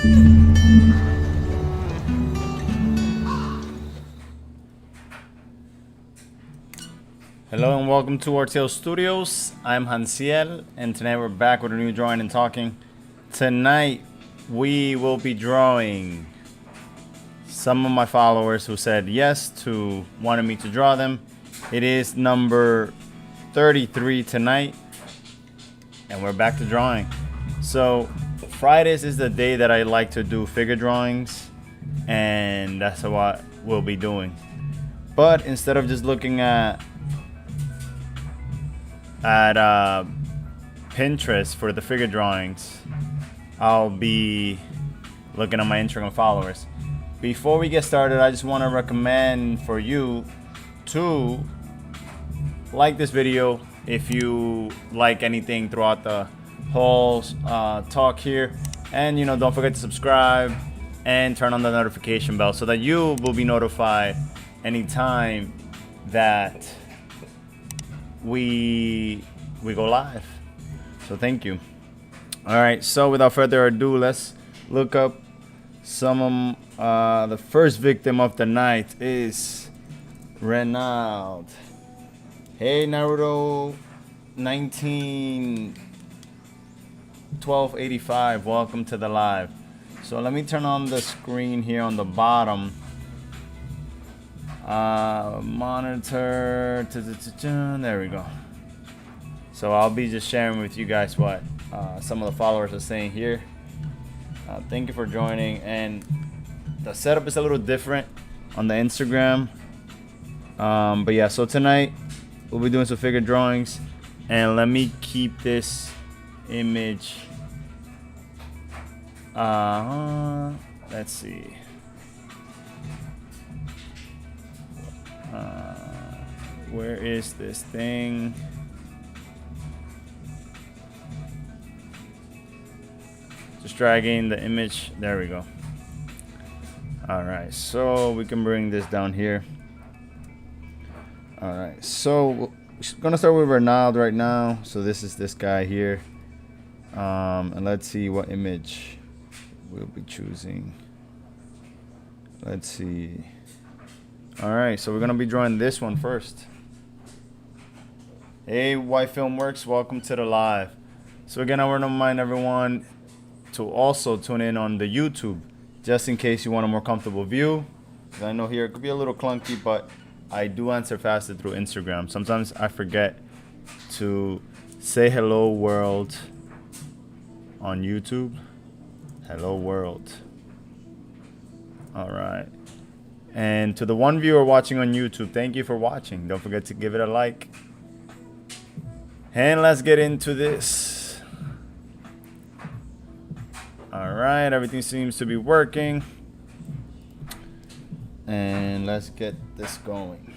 Hello and welcome to Artclstudios. I'm Hansiel, and tonight we're back with a new drawing and talking. Tonight we will be drawing some of my followers who said yes to wanted me to draw them. It is number 33 tonight, and we're back to drawing. So Fridays is the day that I like to do figure drawings, and that's what we'll be doing. But instead of just looking at Pinterest for the figure drawings, I'll be looking at my Instagram followers. Before we get started, I just want to recommend for you to like this video if you like anything throughout the whole talk here, and don't forget to subscribe and turn on the notification bell so that you will be notified anytime that we go live. So thank you. All right, so without further ado, let's look up some of the first victim of the night is Renaud. Hey Naruto 191285, welcome to the live. So let me turn on the screen here on the bottom. Monitor, there we go. So I'll be just sharing with you guys what some of the followers are saying here. Thank you for joining, and the setup is a little different on the Instagram, but yeah, so tonight we'll be doing some figure drawings, and let me keep this image let's see. Where is this thing? Just dragging the image. There we go. Alright, so we can bring this down here. Alright, so we're gonna start with Renaud right now. So this is this guy here. And let's see what image we'll be choosing. Let's see. Alright, so we're gonna be drawing this one first. Hey, White Film Works, welcome to the live. So again, I want to remind everyone to also tune in on the YouTube, just in case you want a more comfortable view. I know here it could be a little clunky, but I do answer faster through Instagram. Sometimes I forget to say hello world on YouTube. Hello world. Alright. And to the one viewer watching on YouTube, thank you for watching. Don't forget to give it a like. And let's get into this. Alright, everything seems to be working. And let's get this going.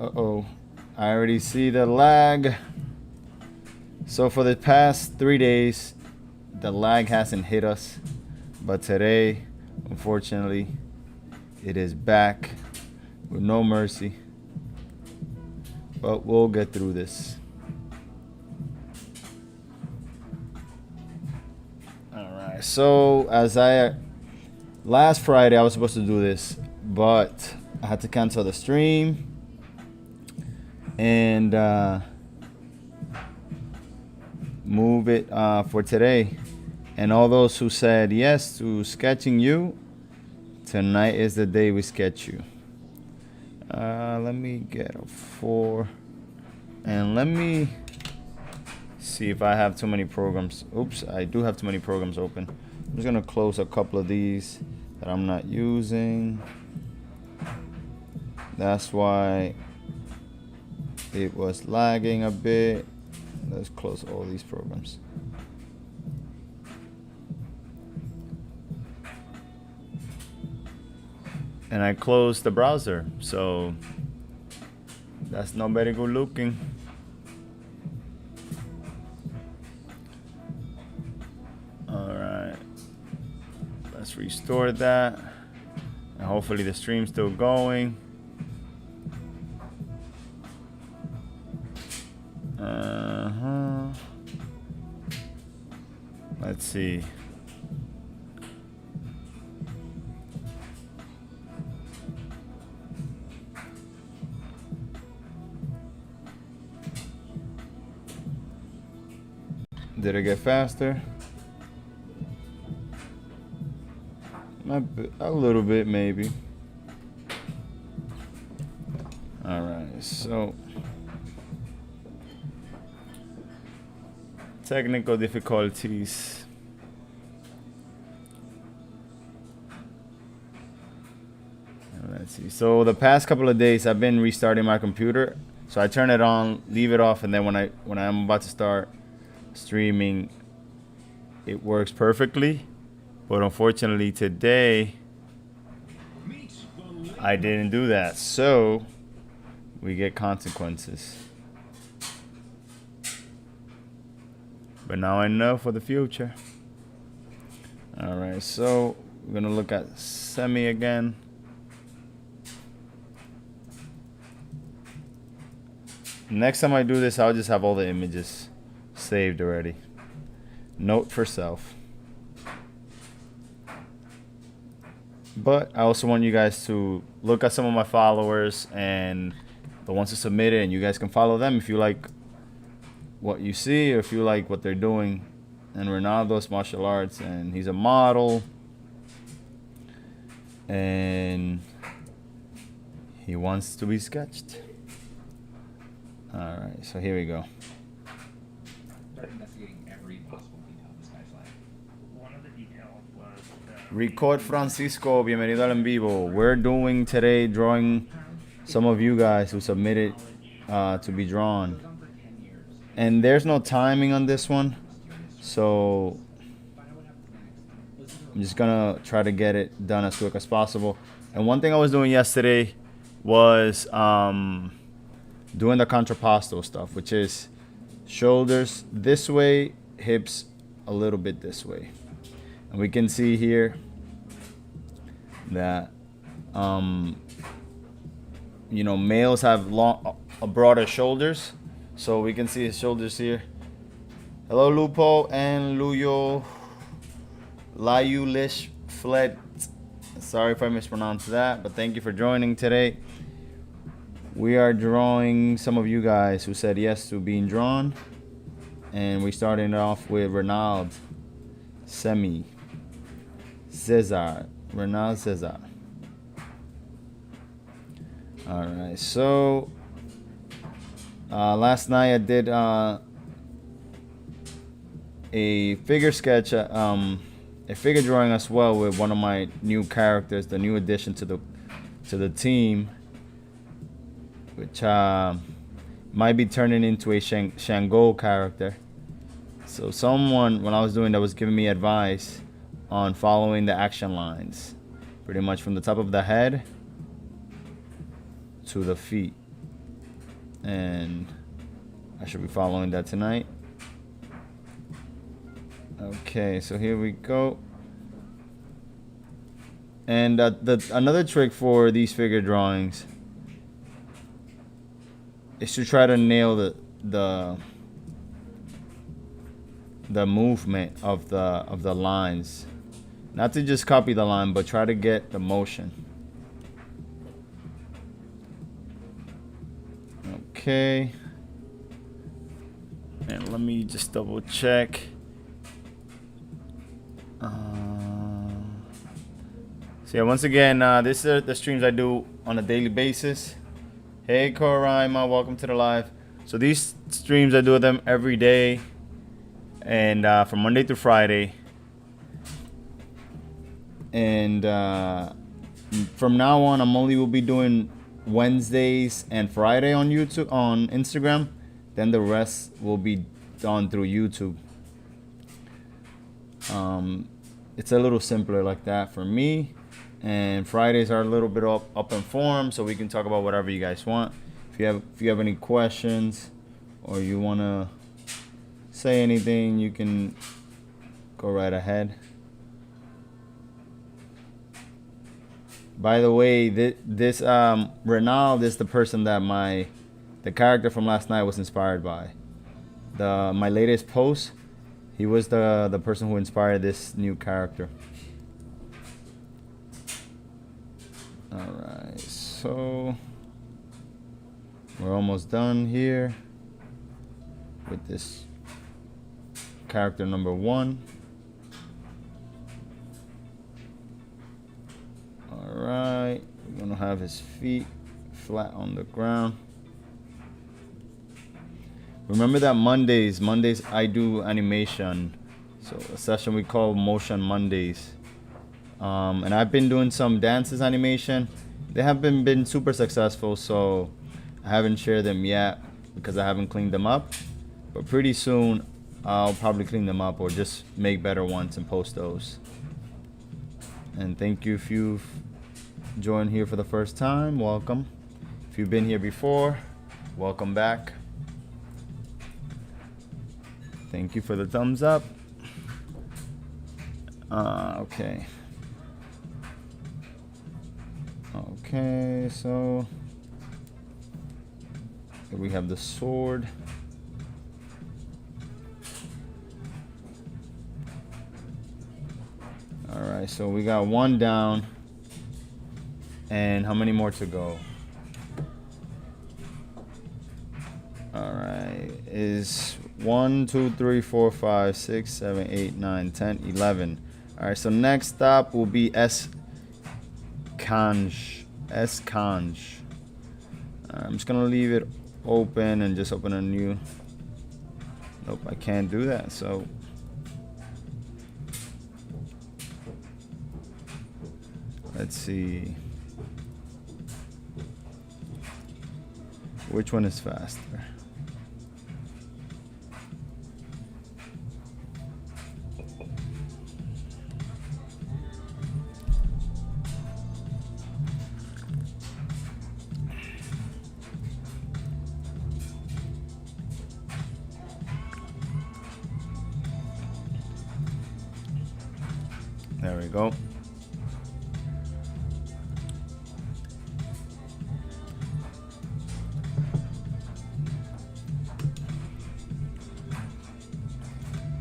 Uh-oh. I already see the lag. So for the past 3 days, the lag hasn't hit us. But today, unfortunately, it is back with no mercy. But we'll get through this. Alright, so last Friday I was supposed to do this, but I had to cancel the stream and move it for today. And all those who said yes to sketching you, tonight is the day we sketch you. Let me get a 4, and let me see if I have too many programs. Oops, I do have too many programs open. I'm just gonna close a couple of these that I'm not using. That's why it was lagging a bit. Let's close all these programs. And I closed the browser, so that's not very good looking. Alright, let's restore that, and hopefully the stream's still going. Let's see. Did it get faster? A little bit, maybe. All right, so technical difficulties. Let's see. So the past couple of days, I've been restarting my computer. So I turn it on, leave it off, and then when I'm about to start streaming, it works perfectly. But unfortunately today I didn't do that, so we get consequences. But now I know for the future. All right, so we're gonna look at semi again. Next time I do this, I'll just have all the images saved already. Note for self. But I also want you guys to look at some of my followers and the ones who submitted, and you guys can follow them if you like what you see or if you like what they're doing. And Ronaldo's martial arts, and he's a model, and he wants to be sketched. All right, so here we go. Record Francisco, bienvenido al en vivo. We're doing today drawing some of you guys who submitted to be drawn. And there's no timing on this one, so I'm just gonna try to get it done as quick as possible. And one thing I was doing yesterday was doing the contrapposto stuff, which is shoulders this way, hips a little bit this way. And we can see here that males have broader shoulders, so we can see his shoulders here. Hello, Lupo and Luyo Layulish Fled. Sorry if I mispronounced that, but thank you for joining today. We are drawing some of you guys who said yes to being drawn, and we're starting off with Ronald, Semi, Cesar, Ronald Cesar. All right, so last night I did a figure sketch, a figure drawing as well with one of my new characters, the new addition to the team, which might be turning into a Shango character. So someone, when I was doing that, was giving me advice on following the action lines, pretty much from the top of the head to the feet. And I should be following that tonight. Okay, so here we go. And another trick for these figure drawings is to try to nail the movement of the lines. Not to just copy the line, but try to get the motion. Okay. And let me just double check. So yeah, once again, these are the streams I do on a daily basis. Hey Koraima, welcome to the live. So these streams, I do them every day, and from Monday to Friday. And from now on, I'm only will be doing Wednesdays and Friday on YouTube, on Instagram. Then the rest will be done through YouTube. It's a little simpler like that for me. And Fridays are a little bit up in form, so we can talk about whatever you guys want. If you have any questions or you want to say anything, you can go right ahead. By the way, this Ronald is the person that the character from last night was inspired by. My latest post, He was the person who inspired this new character. Alright, so we're almost done here with this character number 1. Alright, we're gonna have his feet flat on the ground. Remember that Mondays I do animation, so a session we call Motion Mondays. And I've been doing some dances animation. They haven't been super successful, so I haven't shared them yet because I haven't cleaned them up. But pretty soon I'll probably clean them up or just make better ones and post those. And thank you if you've joined here for the first time, welcome. If you've been here before, welcome back. Thank you for the thumbs up. Okay. Okay, so here we have the sword. Alright, so we got 1 down. And how many more to go? Alright, is 1, 2, 3, 4, 5, 6, 7, 8, 9, 10, 11. Alright, so next stop will be Kanj. I'm just gonna leave it open and just open a new. Nope, I can't do that. So let's see. Which one is faster? There we go.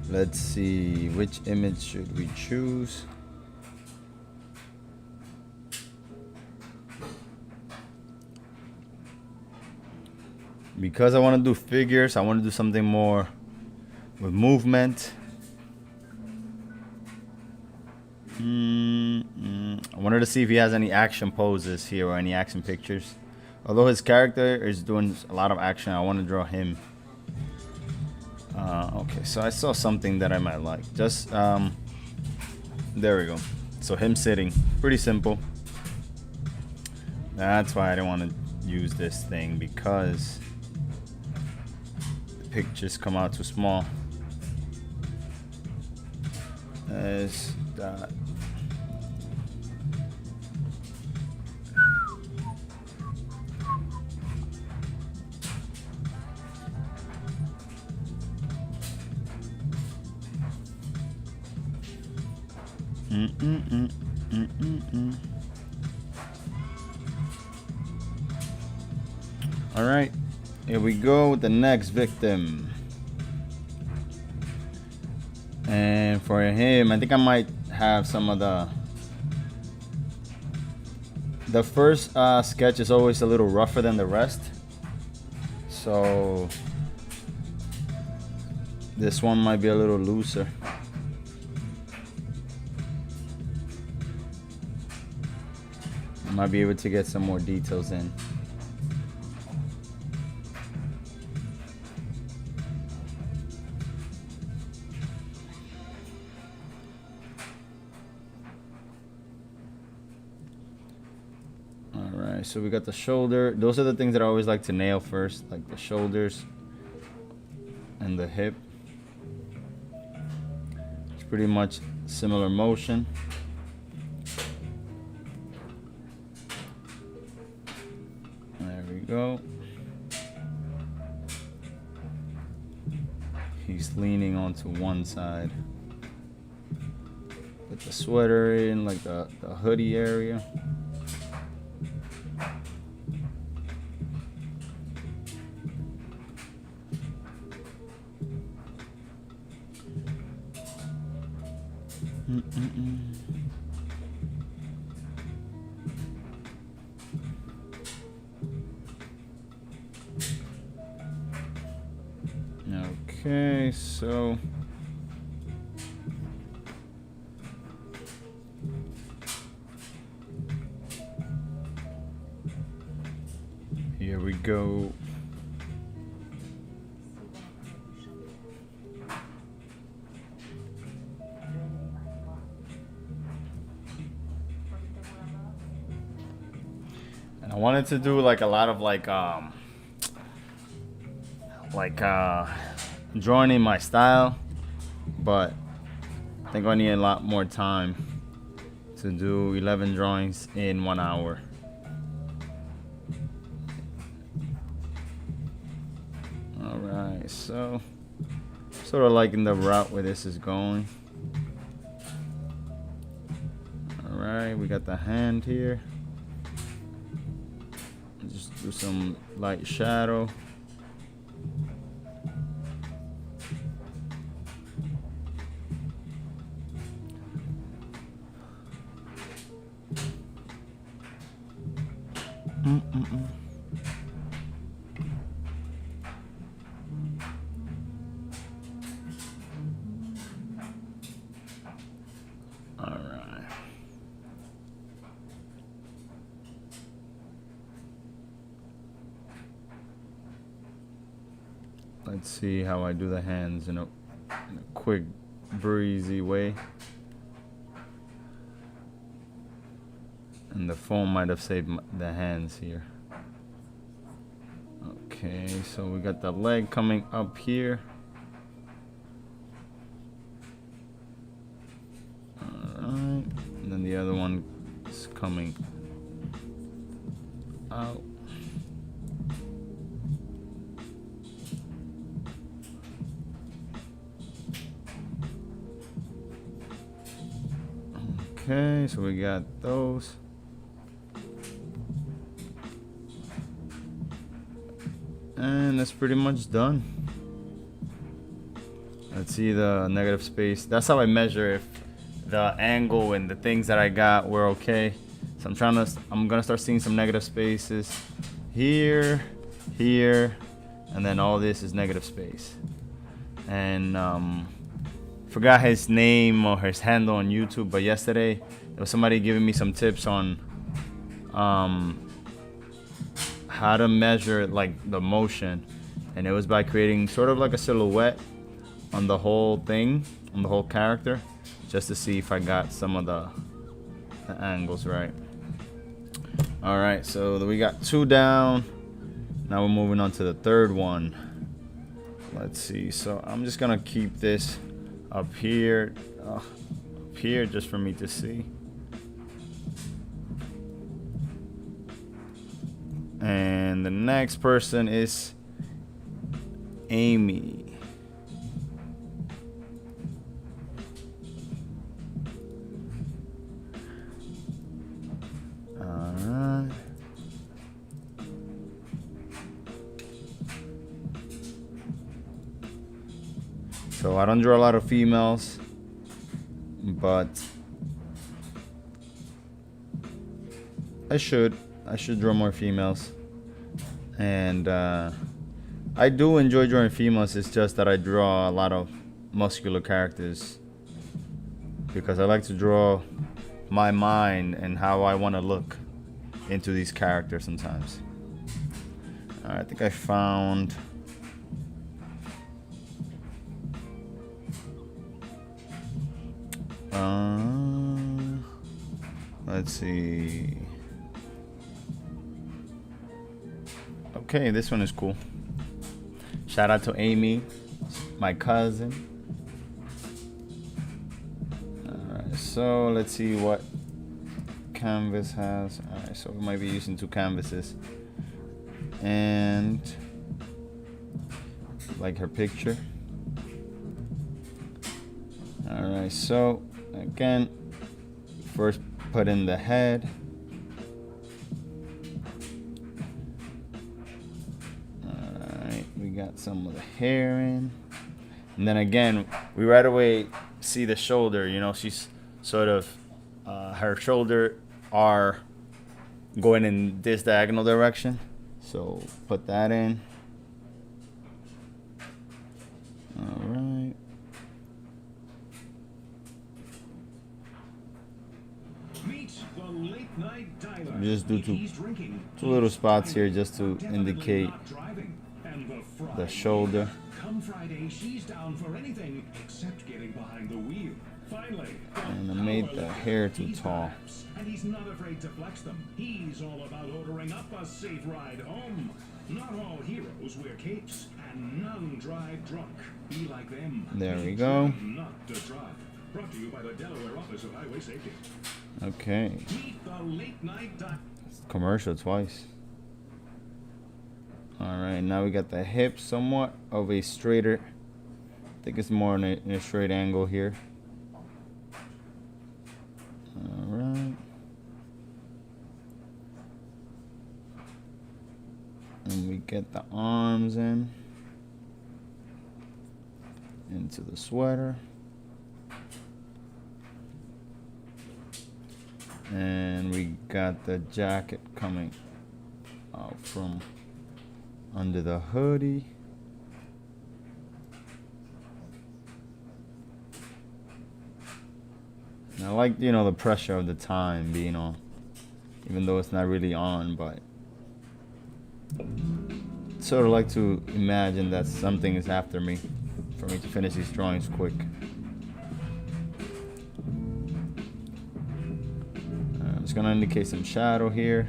Let's see, which image should we choose? Because I want to do figures, I want to do something more with movement. I wanted to see if he has any action poses here or any action pictures. Although his character is doing a lot of action, I want to draw him. Okay, so I saw something that I might like. Just, there we go. So him sitting, pretty simple. That's why I didn't want to use this thing, because the pictures come out too small. As that. All right, here we go with the next victim. And for him, I think I might have some of the first sketch is always a little rougher than the rest. So this one might be a little looser. I might be able to get some more details in. Alright, so we got the shoulder. Those are the things that I always like to nail first, like the shoulders and the hip. It's pretty much similar motion. There we go. He's leaning onto one side. Put the sweater in, like the hoodie area. Okay, so here we go. And I wanted to do like a lot of drawing in my style, but I think I need a lot more time to do 11 drawings in 1 hour. Alright, so sort of liking the route where this is going. Alright, we got the hand here. Just do some light shadow. All right. Let's see how I do the hands in a quick, breezy way. And the phone might have saved the hands here. Okay, so we got the leg coming up here. Alright, and then the other one is coming out. Okay, so we got those. And that's pretty much done. Let's see the negative space. That's how I measure if the angle and the things that I got were okay. So I'm gonna start seeing some negative spaces here, here, and then all this is negative space. And forgot his name or his handle on YouTube, but yesterday there was somebody giving me some tips on how to measure like the motion, and it was by creating sort of like a silhouette on the whole thing, on the whole character, just to see if I got some of the angles right. All right, so we got 2 down. Now we're moving on to the third one. Let's see. So I'm just gonna keep this up here just for me to see. And the next person is Amy. Alright. So I don't draw a lot of females, but I should draw more females. And I do enjoy drawing females. It's just that I draw a lot of muscular characters because I like to draw my mind and how I want to look into these characters sometimes. All right, I think I found let's see. Okay, this one is cool. Shout out to Amy, my cousin. Alright, so let's see what canvas has. Alright, so we might be using 2 canvases. And like her picture. Alright, so again, first put in the head. Got some of the hair in, and then again we right away see the shoulder. You know, she's sort of her shoulder are going in this diagonal direction. So put that in. All right. Just do two little spots here just to indicate the shoulder. Come Friday, she's down for anything except getting behind the wheel. Finally, and I made the hair too tall. And he's not afraid to flex them. He's all about ordering up a safe ride home. Not all heroes wear capes, and none drive drunk. Be like them. There we go. Not to drive. Brought to you by the Delaware Office of Highway Safety. Okay. Meet the late night commercial twice. All right, now we got the hip somewhat of a straighter. I think it's more in a straight angle here. All right. And we get the arms in into the sweater. And we got the jacket coming out from under the hoodie. And I like, you know, the pressure of the time being on, even though it's not really on, but sort of like to imagine that something is after me for me to finish these drawings quick. I'm just gonna indicate some shadow here.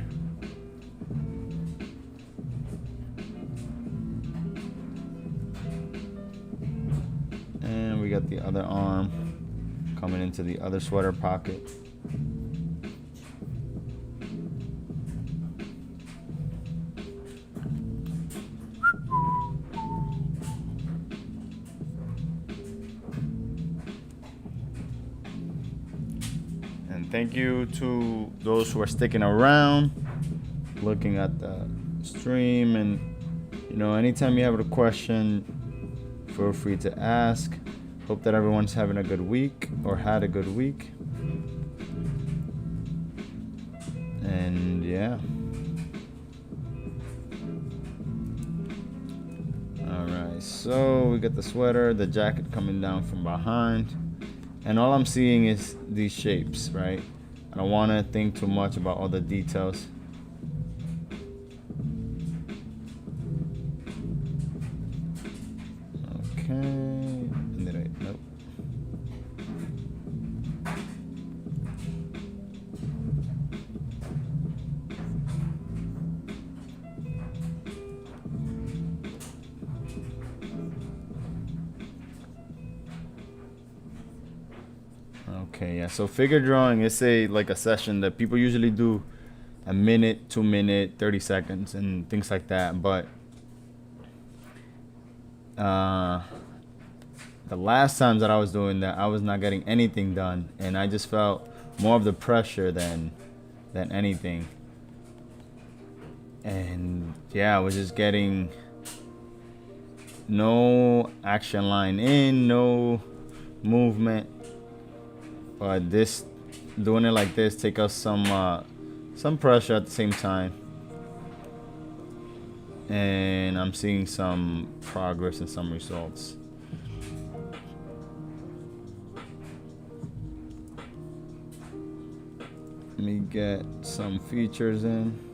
And we got the other arm coming into the other sweater pocket. And thank you to those who are sticking around, looking at the stream, and you know, anytime you have a question, feel free to ask. Hope that everyone's having a good week or had a good week. And yeah. Alright, so we got the sweater, the jacket coming down from behind. And all I'm seeing is these shapes, right? I don't want to think too much about all the details. Okay. Nope. Okay, yeah. So figure drawing is like a session that people usually do a minute, 2 minute, 30 seconds, and things like that. But the last times that I was doing that, I was not getting anything done, and I just felt more of the pressure than anything. And yeah, I was just getting no action line in, no movement. But this, doing it like this, take us some pressure at the same time. And I'm seeing some progress and some results. Let me get some features in.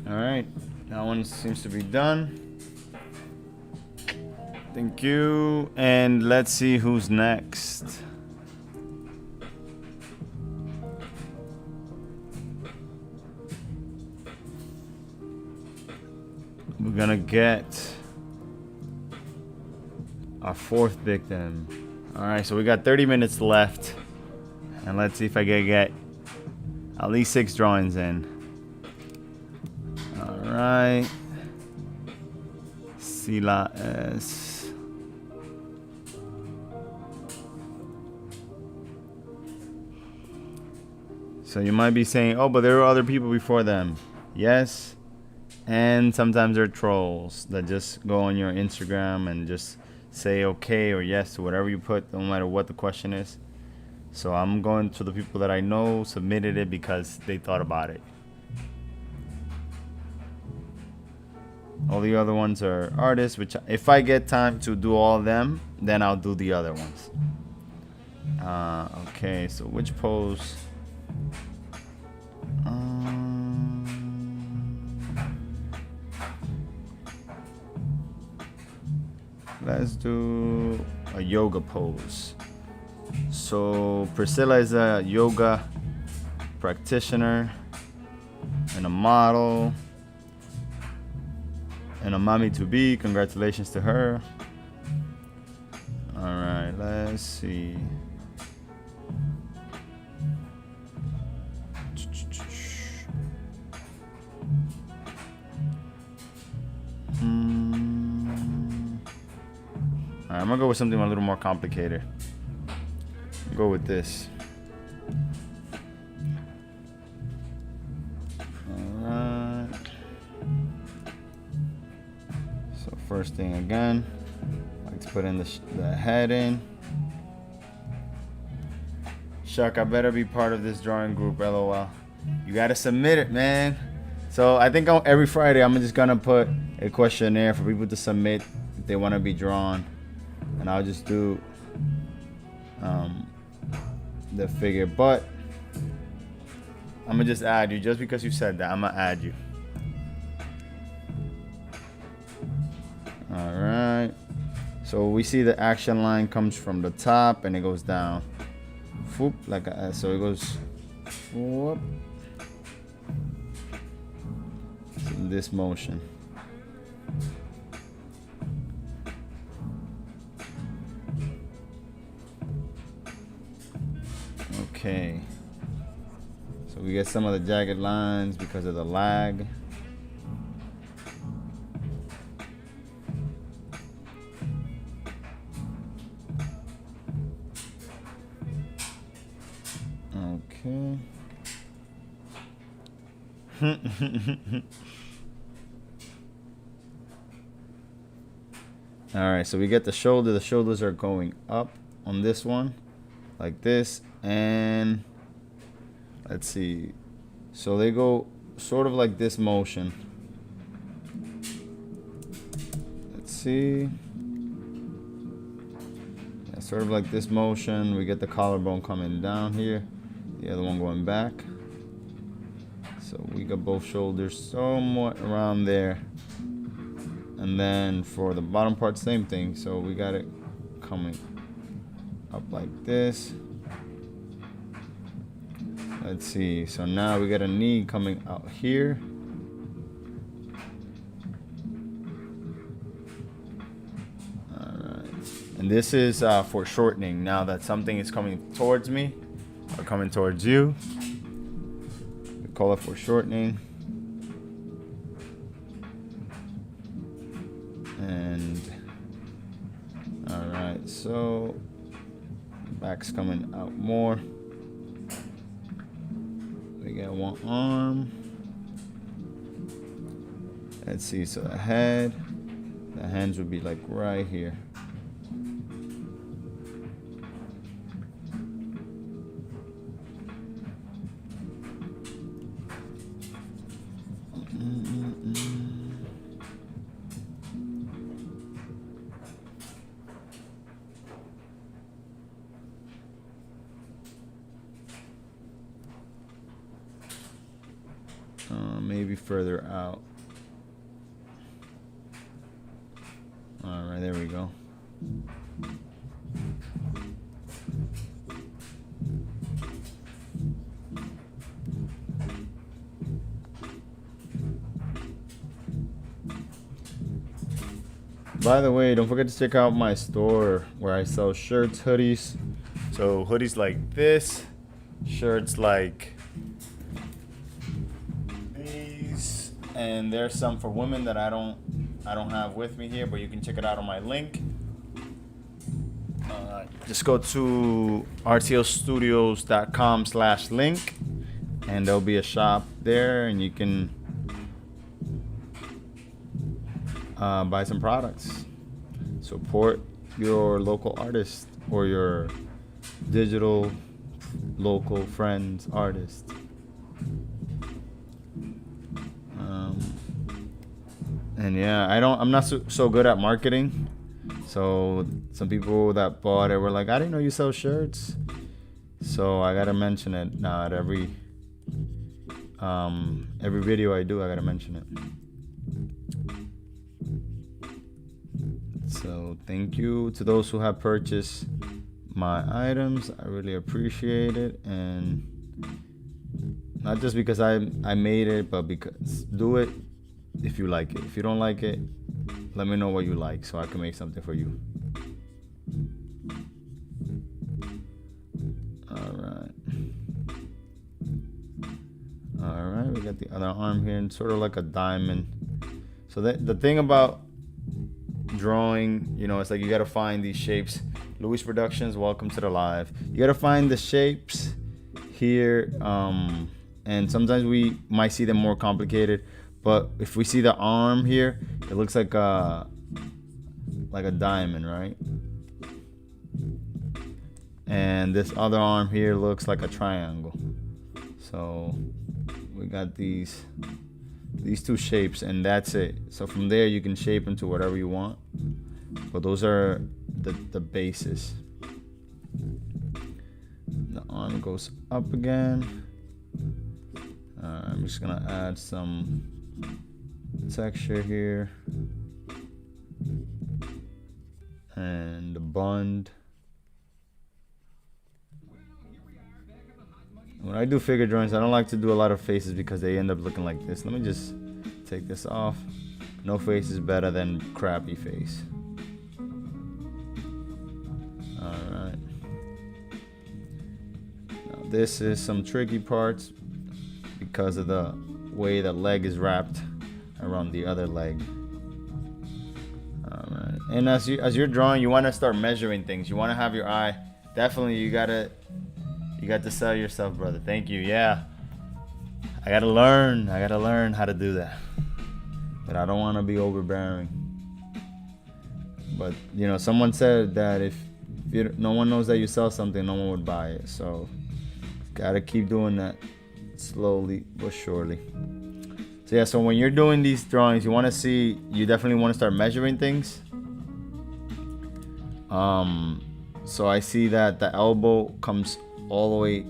Alright, that one seems to be done. Thank you. And let's see who's next. we're gonna get our fourth victim. All right, so we got 30 minutes left, and let's see if I can get at least 6 drawings in. All right, Sila S. So you might be saying, oh, but there were other people before them. Yes, and sometimes they're trolls that just go on your Instagram and just say okay or yes to whatever you put, no matter what the question is. So I'm going to the people that I know submitted it because they thought about it. All the other ones are artists, which if I get time to do all of them, then I'll do the other ones. Okay, so which pose? Let's do a yoga pose. So Priscilla is a yoga practitioner and a model and a mommy to be. Congratulations to her. All right, let's see. All right, I'm gonna go with something a little more complicated. Go with this. Alright. So first thing again, let's put in the head in. Shuck, I better be part of this drawing group, LOL. You gotta submit it, man. So I think every Friday I'm just gonna put a questionnaire for people to submit if they wanna be drawn. And I'll just do the figure, but I'm gonna just add you just because you said that. I'm gonna add you. All right, so we see the action line comes from the top and it goes down. Whoop, like so it goes whoop. In this motion. Okay, so we get some of the jagged lines because of the lag. Okay. All right, so we get the shoulder. The shoulders are going up on this one, like this. And let's see, so they go sort of like this motion. Let's see, yeah, sort of like this motion. We get the collarbone coming down here, the other one going back. So we got both shoulders somewhat around there. And then for the bottom part, same thing. So we got it coming up like this. Let's see, so now we got a knee coming out here. All right, and this is for shortening. Now that something is coming towards me or coming towards you, we call it for shortening. And all right, so back's coming out more. We got one arm. Let's see, so the head, the hands would be like right here. Maybe further out. All right, there we go. By the way, don't forget to check out my store where I sell shirts, hoodies. So hoodies like this, shirts like these, and there's some for women that I don't have with me here, but you can check it out on my link. Just go to artclstudios.com/link, and there'll be a shop there, and you can buy some products. Support your local artist or your digital local friends artist. And yeah, I'm not so good at marketing. So some people that bought it were like, I didn't know you sell shirts. So I gotta mention it now at every video I do. I gotta mention it. So thank you to those who have purchased my items. I really appreciate it, and not just because I made it, but because do it if you like it. If you don't like it, let me know what you like so I can make something for you. All right, we got the other arm here, and sort of like a diamond. So the thing about drawing, it's like you gotta find these shapes. Louis Productions, welcome to the live. You gotta find the shapes here, and sometimes we might see them more complicated, but if we see the arm here, it looks like a diamond, right? And this other arm here looks like a triangle. So we got these two shapes, and that's it. So from there you can shape into whatever you want, but those are the bases. The arm goes up again. I'm just gonna add some texture here, and the bund. When I do figure drawings, I don't like to do a lot of faces because they end up looking like this. Let me just take this off. No face is better than crappy face. Alright. Now this is some tricky parts because of the way the leg is wrapped around the other leg. Alright. And as you're drawing, you want to start measuring things. You want to have your eye. Definitely you got to sell yourself, brother. Thank you. Yeah. I gotta learn how to do that. But I don't want to be overbearing. But someone said that if no one knows that you sell something, no one would buy it. So gotta keep doing that slowly but surely. So yeah, so when you're doing these drawings, you definitely want to start measuring things. So I see that the elbow comes all the way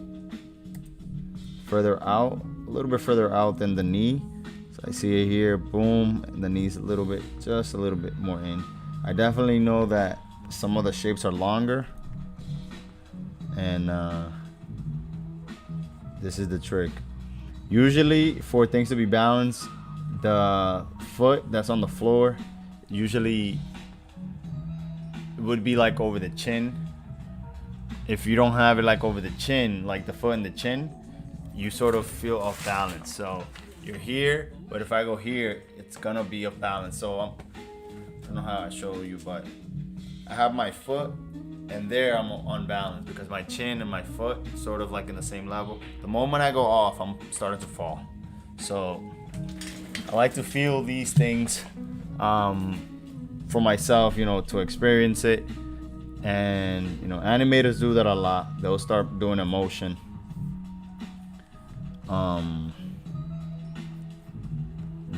further out, a little bit further out than the knee. So I see it here, boom, and the knee's just a little bit more in. I definitely know that some of the shapes are longer, and this is the trick. Usually for things to be balanced, the foot that's on the floor usually would be like over the chin. If you don't have it like over the chin, like the foot and the chin, you sort of feel off balance. So you're here, but if I go here, it's gonna be off balance. So I don't know how I show you, but I have my foot, and there I'm unbalanced because my chin and my foot sort of like in the same level. The moment I go off, I'm starting to fall. So I like to feel these things for myself, to experience it. And animators do that a lot. They'll start doing a motion.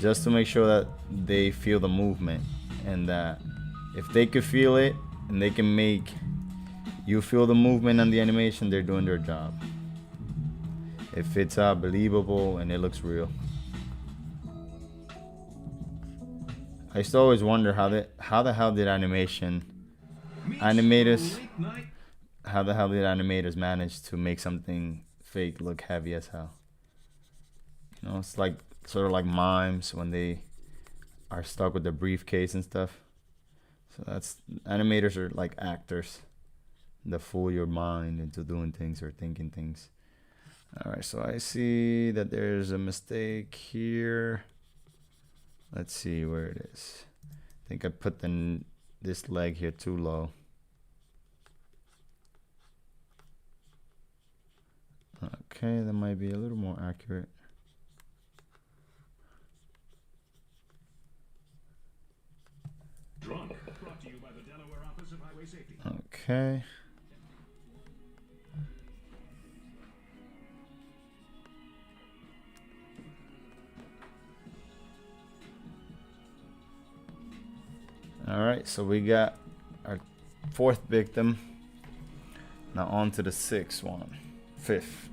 Just to make sure that they feel the movement, and that if they can feel it and they can make you feel the movement and the animation, they're doing their job. If it's believable and it looks real. I used to always wonder how the hell did animators manage to make something fake look heavy as hell? It's like sort of like mimes when they are stuck with the briefcase and stuff. So that's animators are like actors that fool your mind into doing things or thinking things. All right, so I see that there's a mistake here. Let's see where it is. I think I put this leg here too low. Okay, that might be a little more accurate. Drunk. Brought to you by the Delaware Office of Highway Safety. Okay. All right, so we got our 4th victim. Now on to the 6th one. 5th.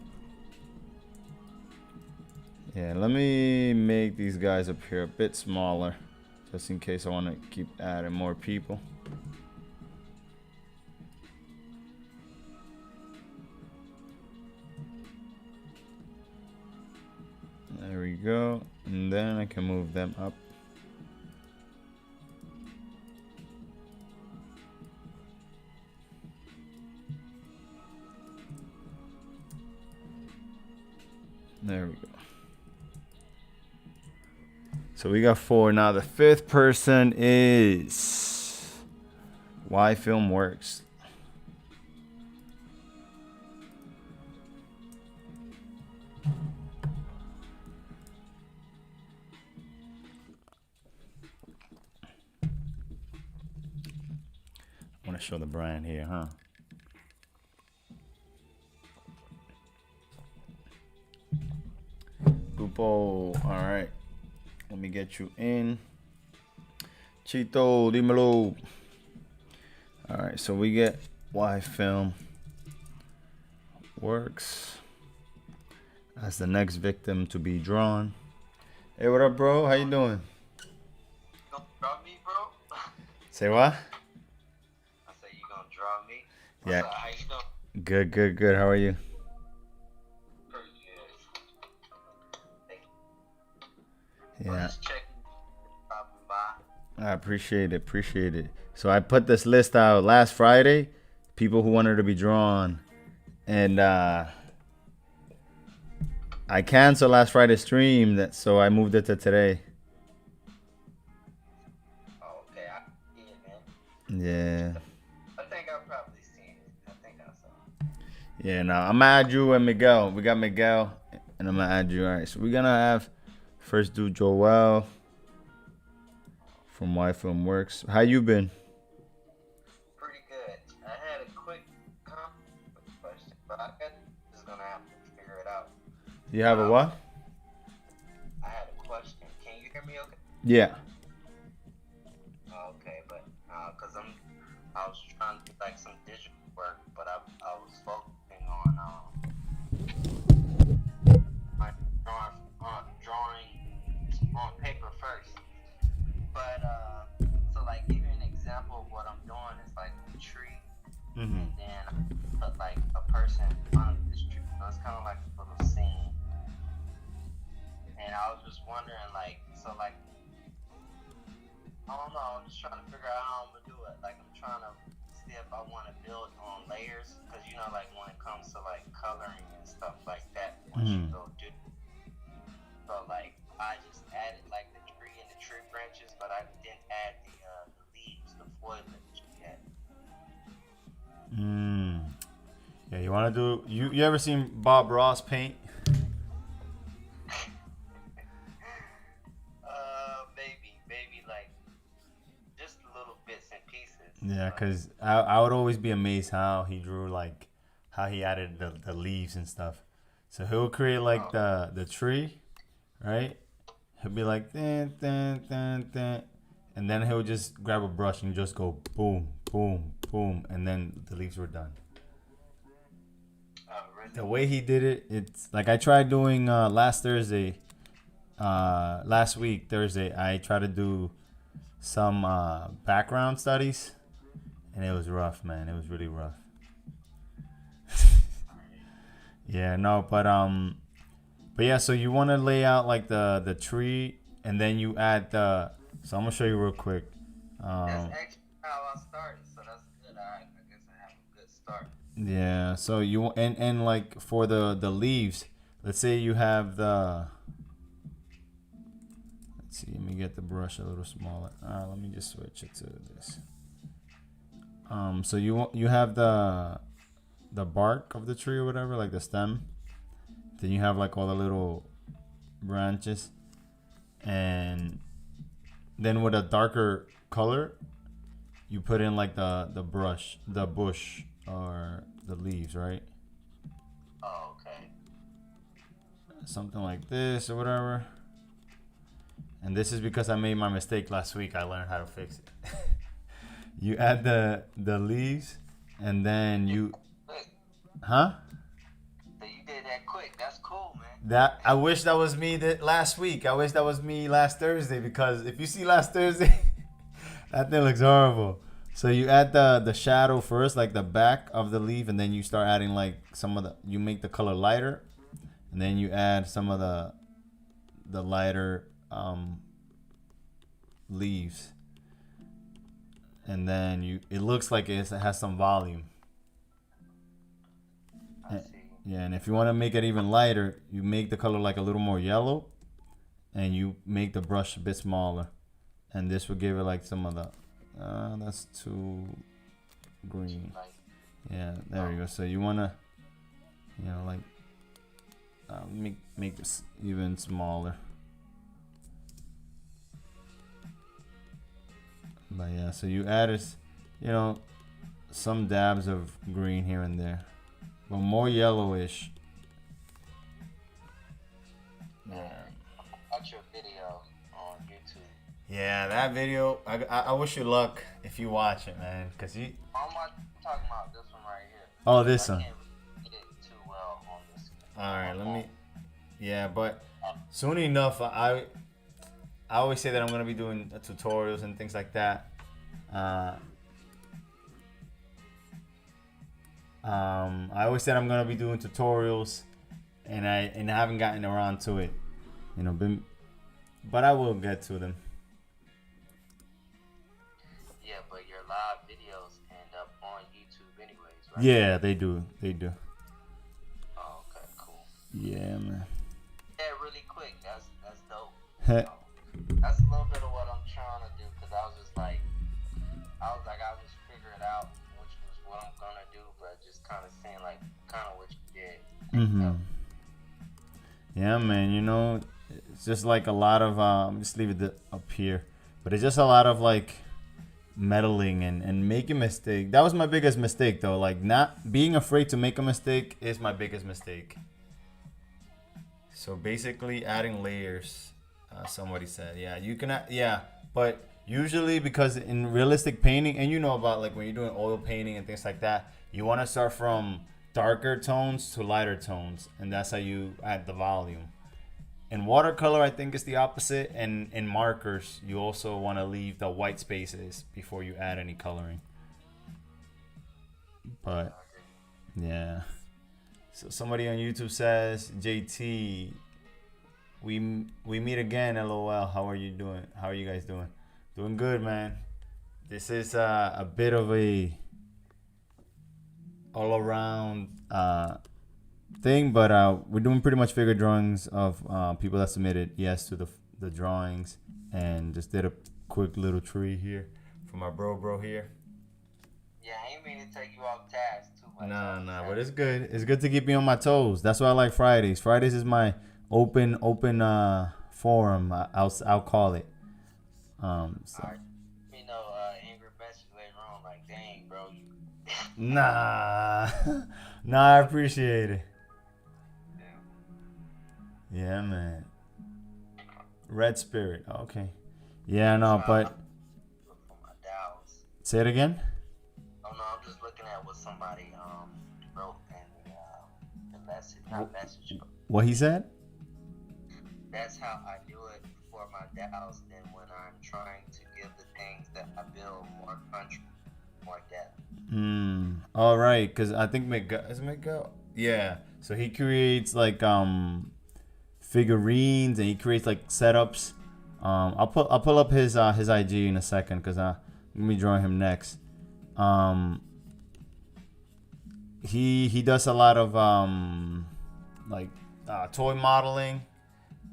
Yeah, let me make these guys up here a bit smaller, just in case I want to keep adding more people. There we go, and then I can move them up. There we go. So we got 4. Now the 5th person is Why Film Works. I want to show the brand here, huh? Grupo, all right. Let me get you in. Chito, dímelo. All right, so we get Why Film Works as the next victim to be drawn. Hey, what up, bro? How you doing? Gonna draw me, bro? Say what? I say you gonna draw me? Yeah. What's up? How you doing? Good, good, good. How are you? Pretty good. Thank you. Yeah, Just checking, dropping by. I appreciate it. Appreciate it. So I put this list out last Friday. People who wanted to be drawn, and I canceled last Friday's stream, so I moved it to today. Oh, okay. I see it, man. Yeah. I think I've probably seen it. I think I saw it. Yeah, now I'm gonna add you and Miguel. We got Miguel, and I'm gonna add you. All right, so we're gonna have first do Joel from Why Film Works. How you been? Pretty good. I had a quick question, but I guess I'm just gonna have to figure it out. You have a what? I had a question. Can you hear me okay? Yeah. Okay, but I was trying to do like some digital work, but I was focusing on drawing on paper first. But so like give you an example of what I'm doing is like a tree, and then I put like a person on this tree. So it's kind of like a little scene. And I was just wondering, like, so like, I don't know. I'm just trying to figure out how I'm gonna do it. Like, I'm trying to see if I want to build on layers, because you know, like when it comes to like coloring and stuff like that, once you go do. So like, I just added like the tree and the tree branches, but I didn't add the leaves, the foliage yet. Yeah, you wanna do? You ever seen Bob Ross paint? Maybe like just little bits and pieces. Yeah, cause I would always be amazed how he drew, like how he added the leaves and stuff. So he'll create like the tree, right? He'll be like dun, dun, dun, dun, and then he'll just grab a brush and just go boom, boom, boom, and then the leaves were done. Really? The way he did it, it's like I tried doing last week Thursday. I tried to do some background studies, and it was rough, man. It was really rough. Yeah, no, but yeah. So you want to lay out like the tree, and then you add the. So I'm gonna show you real quick. That's actually how I started, so that's good. I guess I have a good start. Yeah. So you and like for the leaves, let's say you have the. Let's see. Let me get the brush a little smaller. Let me just switch it to this. So you have the bark of the tree or whatever, like the stem. Then you have like all the little branches, and then with a darker color, you put in like the bush or the leaves, right? Oh, okay. Something like this or whatever. And this is because I made my mistake last week. I learned how to fix it. You add the leaves, and then you, huh? So you did that quick. That's cool, man. That I wish that was me last week. I wish that was me last Thursday, because if you see last Thursday, that thing looks horrible. So you add the shadow first, like the back of the leaf, and then you start adding like some of you make the color lighter, and then you add some of the lighter leaves, and then it looks like it has some volume. I see. Yeah, and if you want to make it even lighter, you make the color like a little more yellow, and you make the brush a bit smaller, and this will give it like some of the. That's too green. Yeah, there you go. So you wanna, like, make this even smaller. But yeah, so you added, some dabs of green here and there, but more yellowish. Watch your video on YouTube. Yeah, that video. I wish you luck if you watch it, man. Cause you. I'm not talking about this one right here. Oh, this one. I can't read it too well on this. All right, let me. Yeah, but soon enough, I always say that I'm gonna be doing tutorials and things like that. I always said I'm gonna be doing tutorials, and I haven't gotten around to it, but I will get to them. Yeah, but your live videos end up on YouTube anyways, right? Yeah, they do. Oh, okay, cool. Yeah, man. Yeah, really quick. That's dope. That's a little bit of what I'm trying to do, because I was just figuring out which was what I'm gonna do, but just kind of seeing like what you did. Mm-hmm. Yeah, man. It's just like a lot of just leave it up here, but it's just a lot of like meddling and making mistake. That was my biggest mistake, though. Like, not being afraid to make a mistake is my biggest mistake. So basically, adding layers. Somebody said, yeah, you can. Yeah, but usually, because in realistic painting, and about like when you're doing oil painting and things like that, you want to start from darker tones to lighter tones, and that's how you add the volume. In watercolor, I think it's the opposite, and in markers, you also want to leave the white spaces before you add any coloring. But yeah, so somebody on YouTube says, JT, we meet again, LOL. How are you doing? How are you guys doing? Doing good, man. This is a bit of a all around thing, but we're doing pretty much figure drawings of people that submitted yes to the drawings, and just did a quick little tree here for my bro here. Yeah, I ain't mean to take you off task too much. Nah, but it's good. It's good to keep me on my toes. That's why I like Fridays. Fridays is my open forum. I'll call it. So. Alright. Angry message later on, like, dang, bro. Nah, I appreciate it. Yeah, man. Red Spirit. Okay. Yeah, no, but. Say it again. Oh no, I'm just looking at what somebody wrote in the message, not message. What he said? That's how I do it for my DAOs. Then when I'm trying to give the things that I build more country, more depth. All right, because I think Miguel. Yeah. So he creates like figurines, and he creates like setups. I'll pull up his IG in a second, because Let me draw him next. He does a lot of like toy modeling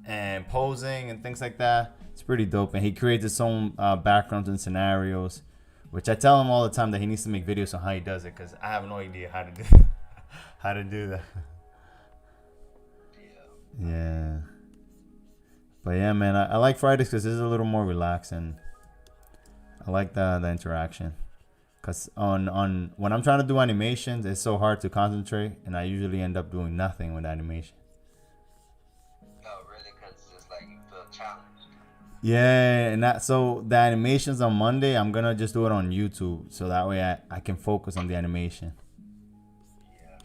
and posing and things like that. It's pretty dope, and he creates his own backgrounds and scenarios, which I tell him all the time that he needs to make videos on how he does it, because I have no idea how to do how to do that. Yeah. But yeah, man, I like Fridays because it's a little more relaxed, and I like the interaction. Cause on when I'm trying to do animations, it's so hard to concentrate, and I usually end up doing nothing with animation. Oh, really? Because it's just like you feel challenged. Yeah, and so the animations on Monday, I'm gonna just do it on YouTube, so that way I can focus on the animation. Yeah.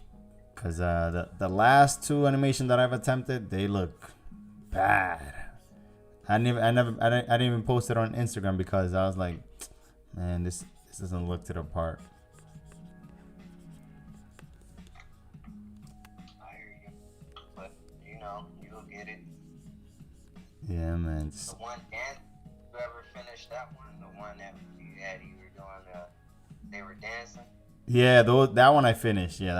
Cause the last two animations that I've attempted, they look bad. I didn't even post it on Instagram because I was like, man, this doesn't look to the part. I hear you. But, you know, you'll get it. Yeah, man. The one dance, you ever finished that one? The one that you were doing, they were dancing? Yeah, that one I finished. Yeah,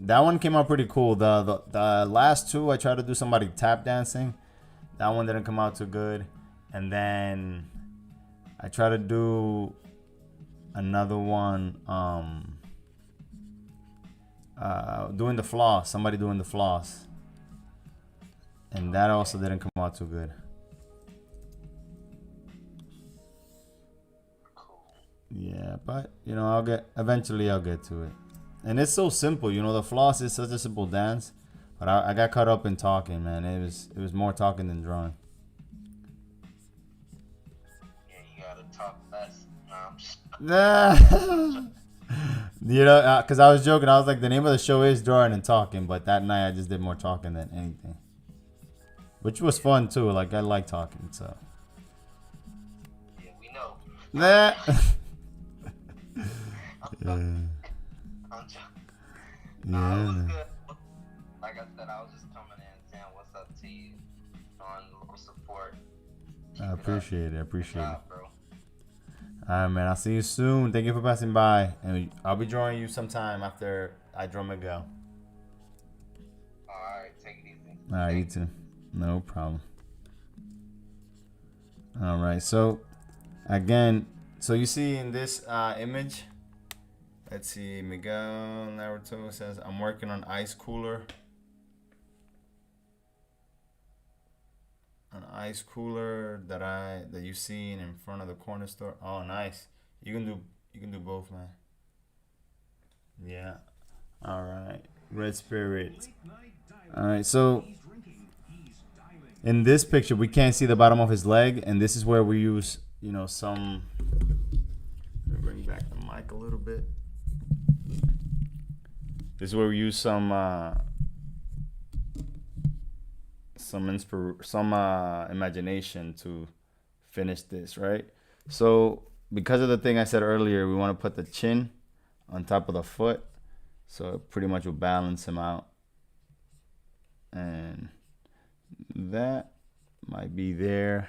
that one came out pretty cool. The last two, I tried to do somebody tap dancing. That one didn't come out too good. And then I tried to do another one, doing the floss. Somebody doing the floss. And that also didn't come out too good. Yeah, but you know, eventually I'll get to it. And it's so simple, you know, the floss is such a simple dance, but I got caught up in talking, man. It was more talking than drawing. Yeah, you gotta talk less. No, I'm just... You know, because I was joking. I was like, the name of the show is Drawing and Talking, but that night I just did more talking than anything, which was fun too. Like, I like talking, so. Yeah, we know. Yeah. I'm joking. No, it was good. Like I said, I was just coming in and saying what's up to you, showing a little support. I appreciate it. I appreciate it. Bro. All right, man. I'll see you soon. Thank you for passing by, and I'll be drawing you sometime after I draw Miguel. All right, take it easy. All right, you too. No problem. All right, so again, so you see in this image, let's see, Miguel Naruto says, I'm working on ice cooler. An ice cooler that you seen in front of the corner store. Oh, nice. You can do both, man. Yeah. All right. Red Spirit. All right. So in this picture, we can't see the bottom of his leg, and this is where we use, you know, some. Let me bring back the mic a little bit. This is where we use some imagination to finish this, right? So because of the thing I said earlier, we want to put the chin on top of the foot, so it pretty much will balance him out, and that might be there.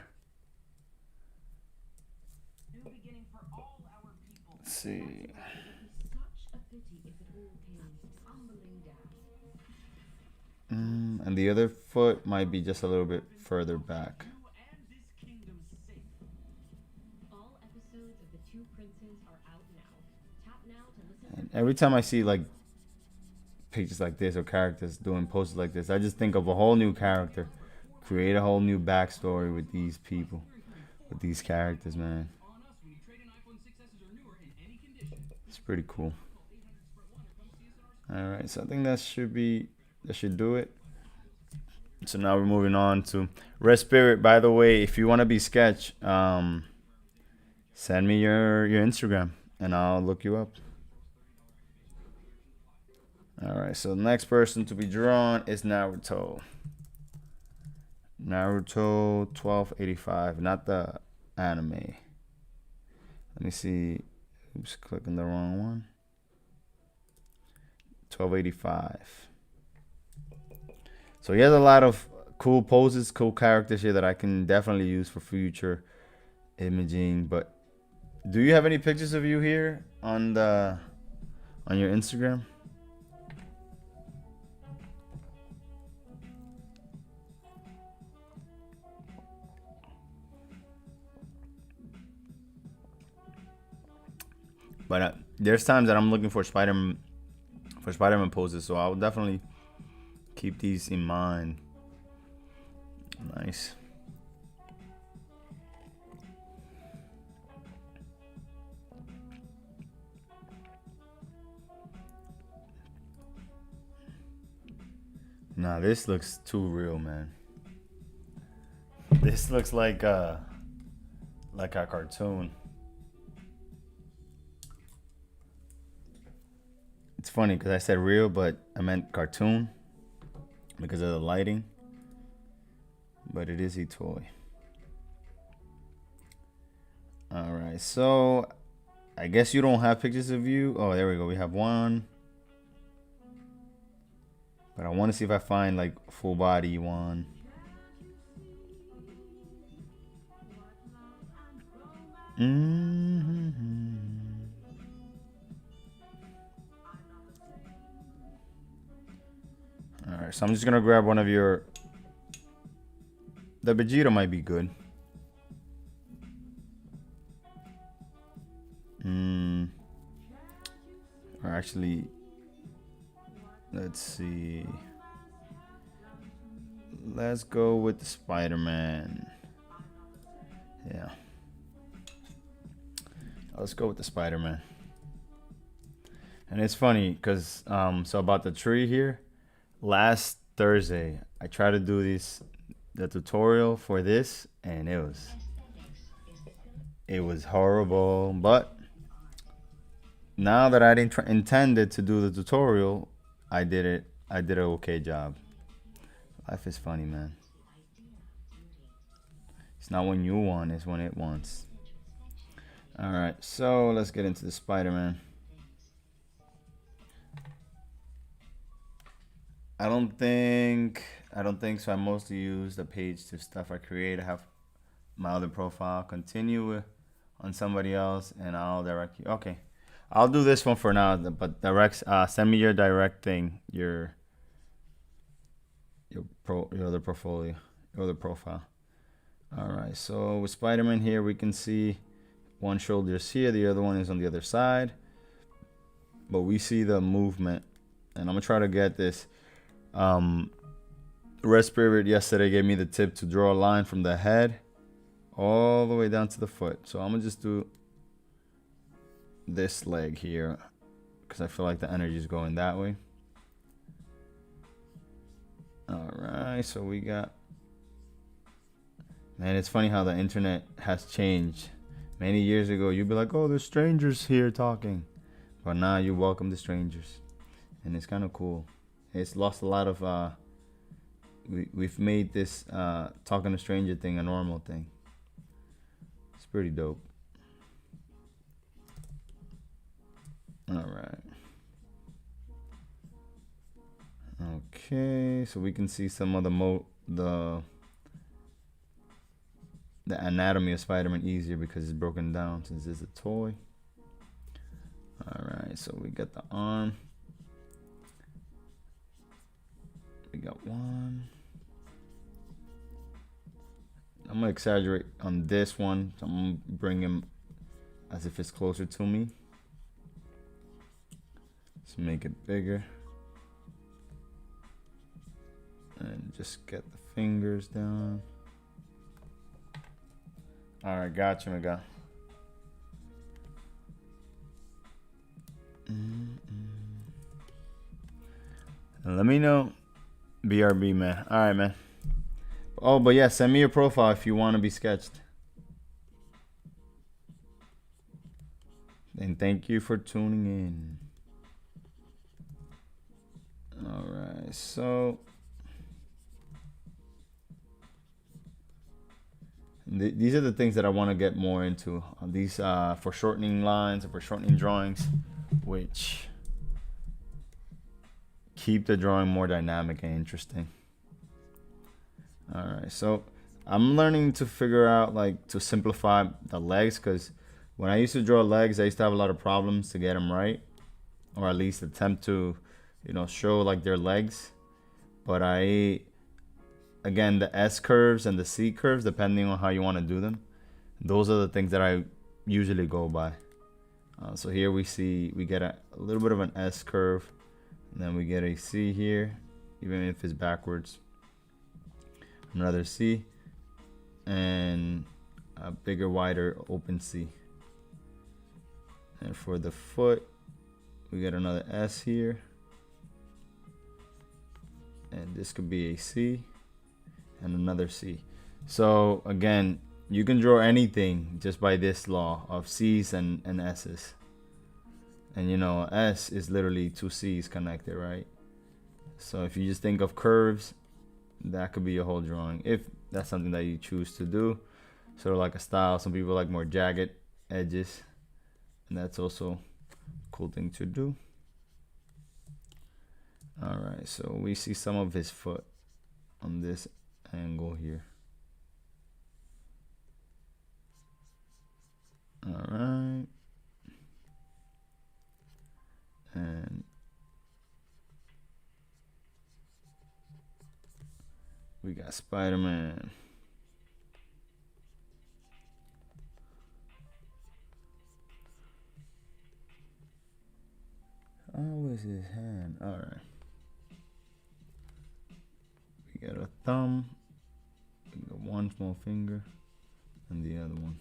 Let's see. And the other foot might be just a little bit further back. And every time I see like pictures like this or characters doing poses like this, I just think of a whole new character. Create a whole new backstory with these people, with these characters, man. It's pretty cool. All right, so I think that should do it. So now we're moving on to Red Spirit. By the way, if you want to be sketch, send me your Instagram and I'll look you up. All right, so the next person to be drawn is Naruto. Naruto 1285, not the anime. Let me see. Oops, clicking the wrong one. 1285. So he has a lot of cool poses, cool characters here that I can definitely use for future imaging. But Do you have any pictures of you here on your Instagram? But there's times that I'm looking for Spider-Man poses, so I'll definitely keep these in mind. Nice. Nah, this looks too real, man. This looks like a cartoon. It's funny because I said real, but I meant cartoon because of the lighting. But it is a toy. All right, so I guess you don't have pictures of you. Oh, there we go. We have one. But I want to see if I find like full body one. All right, so I'm just gonna grab one of your. The Vegeta might be good. Or actually, let's see. Let's go with the Spider-Man. Yeah. Let's go with the Spider-Man. And it's funny because so about the tree here, last Thursday I tried to do the tutorial for this, and it was horrible. But now that I didn't intended to do the tutorial, I did it. I did an okay job. Life is funny, man. It's not when you want, it's when it wants. All right, so let's get into the Spider-Man. I don't think so. I mostly use the page to stuff I create. I have my other profile. Continue on somebody else, and I'll direct you. Okay, I'll do this one for now. But send me your direct thing, your other portfolio, your other profile. All right. So with Spider-Man here, we can see one shoulder is here, the other one is on the other side. But we see the movement, and I'm gonna try to get this. Red Spirit yesterday gave me the tip to draw a line from the head all the way down to the foot. So I'm gonna just do this leg here because I feel like the energy is going that way. All right, so we got, man, it's funny how the internet has changed. Many years ago, you'd be like, oh, there's strangers here talking. But now you welcome the strangers. And it's kind of cool. It's lost a lot of, we've made this talking to stranger thing a normal thing. It's pretty dope. All right. Okay, so we can see some of the anatomy of Spider-Man easier because it's broken down since it's a toy. All right, so we got the arm. We got one. I'm gonna exaggerate on this one. So I'm gonna bring him as if it's closer to me. Let's make it bigger. And just get the fingers down. All right, got you, my guy. And let me know, BRB, man. All right, man. Oh, but yeah, send me your profile if you want to be sketched. And thank you for tuning in. All right, so these are the things that I want to get more into. These for shortening lines and for shortening drawings, which keep the drawing more dynamic and interesting. All right, so I'm learning to figure out like to simplify the legs because When I used to draw legs, I used to have a lot of problems to get them right, or at least attempt to, you know, show like their legs. But again, the S curves and the C curves, depending on how you want to do them, those are the things that I usually go by. So here we get a little bit of an S curve, and then we get a C here, even if it's backwards. Another C, and a bigger, wider, open C. And for the foot, we get another S here, and this could be a C and another C. So again, you can draw anything just by this law of C's and S's. And you know, S is literally two C's connected, right? So if you just think of curves, that could be your whole drawing, if that's something that you choose to do. Sort of like a style. Some people like more jagged edges, and that's also a cool thing to do. All right, so we see some of his foot on this angle here. All right, and we got Spider-Man. Oh, is his hand? All right. We got a thumb, we got one small finger, and the other one.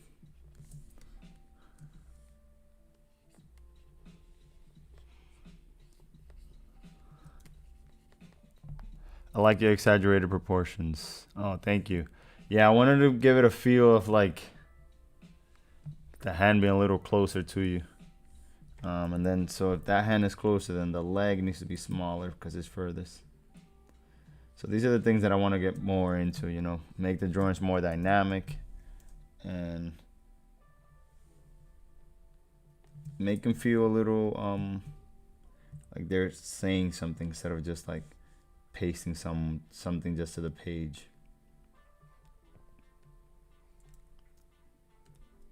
I like your exaggerated proportions. Oh, thank you. Yeah, I wanted to give it a feel of like the hand being a little closer to you. And then, so if that hand is closer, then the leg needs to be smaller because it's furthest. So these are the things that I want to get more into, you know, make the drawings more dynamic and make them feel a little like they're saying something instead of just like pasting something just to the page.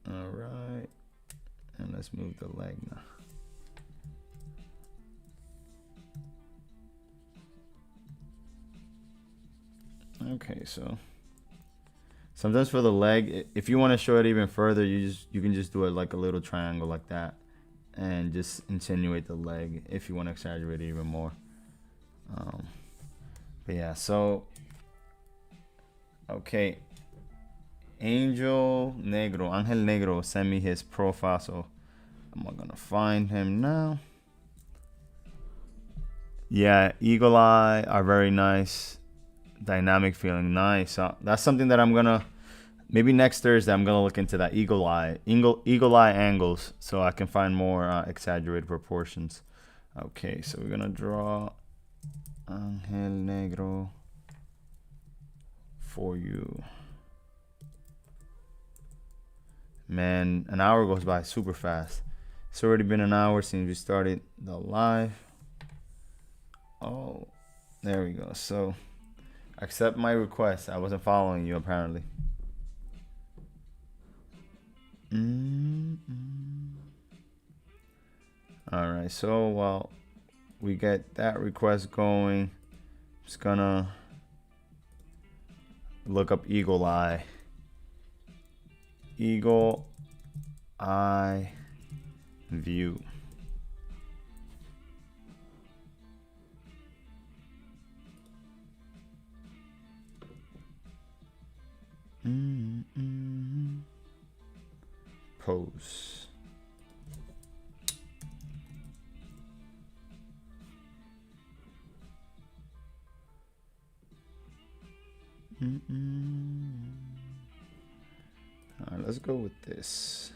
All right, and let's move the leg now. Okay, so sometimes for the leg, if you want to show it even further, you can just do it like a little triangle like that, and just insinuate the leg if you want to exaggerate it even more. But yeah, so okay, Angel Negro sent me his profile, so I'm gonna find him now. Yeah, eagle eye are very nice. Dynamic feeling, nice. That's something that I'm gonna, maybe next Thursday I'm gonna look into that eagle eye angles, so I can find more exaggerated proportions. Okay, so we're gonna draw Angel Negro for you. Man, an hour goes by super fast. It's already been an hour since we started the live. Oh, there we go. So accept my request. I wasn't following you apparently. All right, so while we get that request going, I'm just gonna look up eagle eye view. Pose. All right, let's go with this.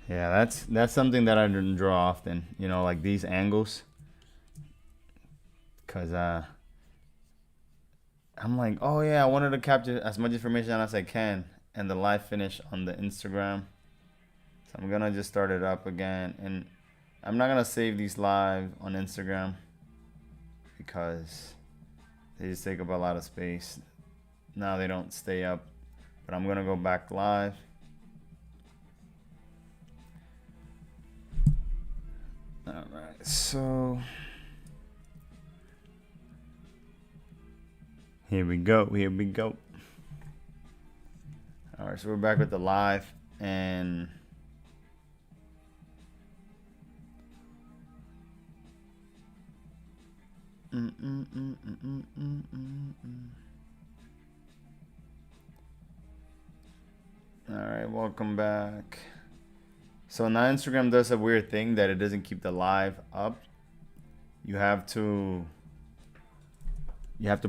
Yeah, that's something that I didn't draw often, you know, like these angles, because I'm like, oh yeah, I wanted to capture as much information as I can, and the live finish on the Instagram. So I'm gonna just start it up again, and I'm not gonna save these live on Instagram because they just take up a lot of space. Now they don't stay up but I'm gonna go back live. All right, so here we go. All right, so we're back with the live, and all right, welcome back. So now Instagram does a weird thing that it doesn't keep the live up. You have to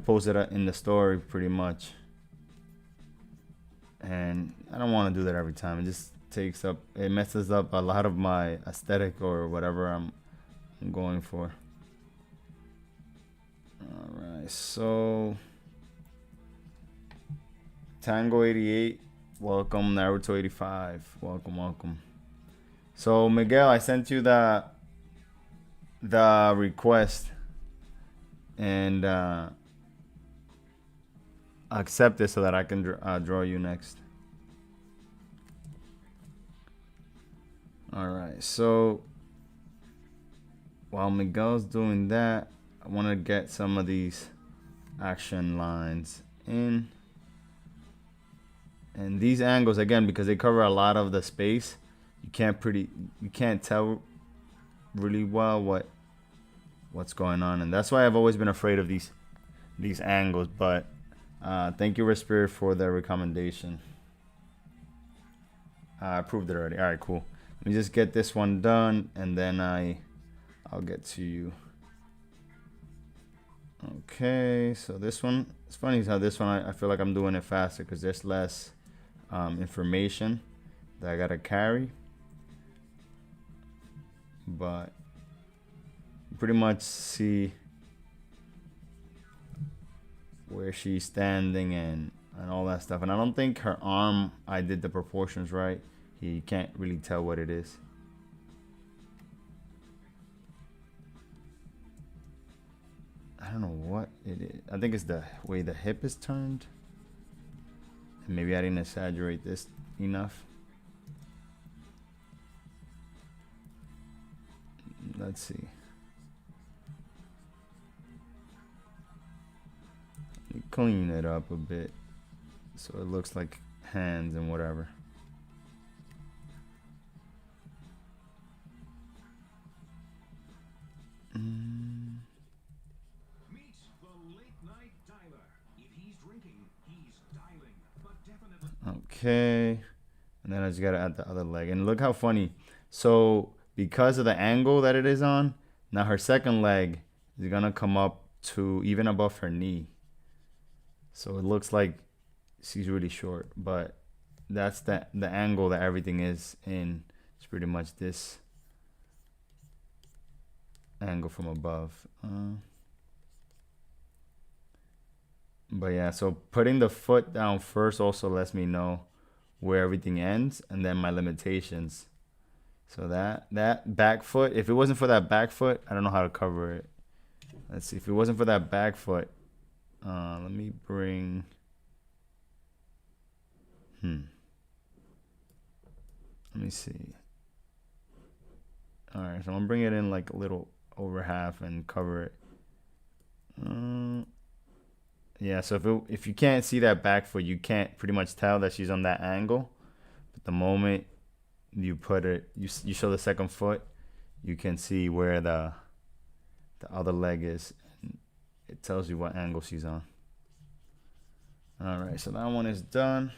post it in the story pretty much. And I don't want to do that every time. It just it messes up a lot of my aesthetic or whatever I'm going for. All right, so Tango 88, welcome. Naruto 85, welcome. So Miguel, I sent you the request, and accept it so that I can draw you next. All right, so while Miguel's doing that, I want to get some of these action lines in. And these angles, again, because they cover a lot of the space, you can't tell really well what's going on, and that's why I've always been afraid of these angles. But thank you, Respirit, for the recommendation. I approved it already. All right, cool. Let me just get this one done, and then I'll get to you. Okay, so this one, it's funny how this one I feel like I'm doing it faster because there's less information that I gotta carry, but pretty much see where she's standing and all that stuff. And I don't think her arm, I did the proportions right. You can't really tell what it is. I don't know what it is. I think it's the way the hip is turned. And maybe I didn't exaggerate this enough. Let's see. Clean it up a bit so it looks like hands and whatever. Meet the late night dialer. If he's drinking, he's dialing, but definitely. Okay, and then I just gotta add the other leg, and look how funny. So because of the angle that it is on, now her second leg is gonna come up to even above her knee. So it looks like she's really short, but that's the angle that everything is in. It's pretty much this angle from above. But yeah, so putting the foot down first also lets me know where everything ends, and then my limitations. So that back foot, if it wasn't for that back foot, I don't know how to cover it. Let's see, if it wasn't for that back foot, let me bring, let me see. All right, so I'm gonna bring it in like a little over half and cover it. Yeah, so if you can't see that back foot, you can't pretty much tell that she's on that angle. But the moment you put it, you show the second foot, you can see where the other leg is. And it tells you what angle she's on. All right, so that one is done.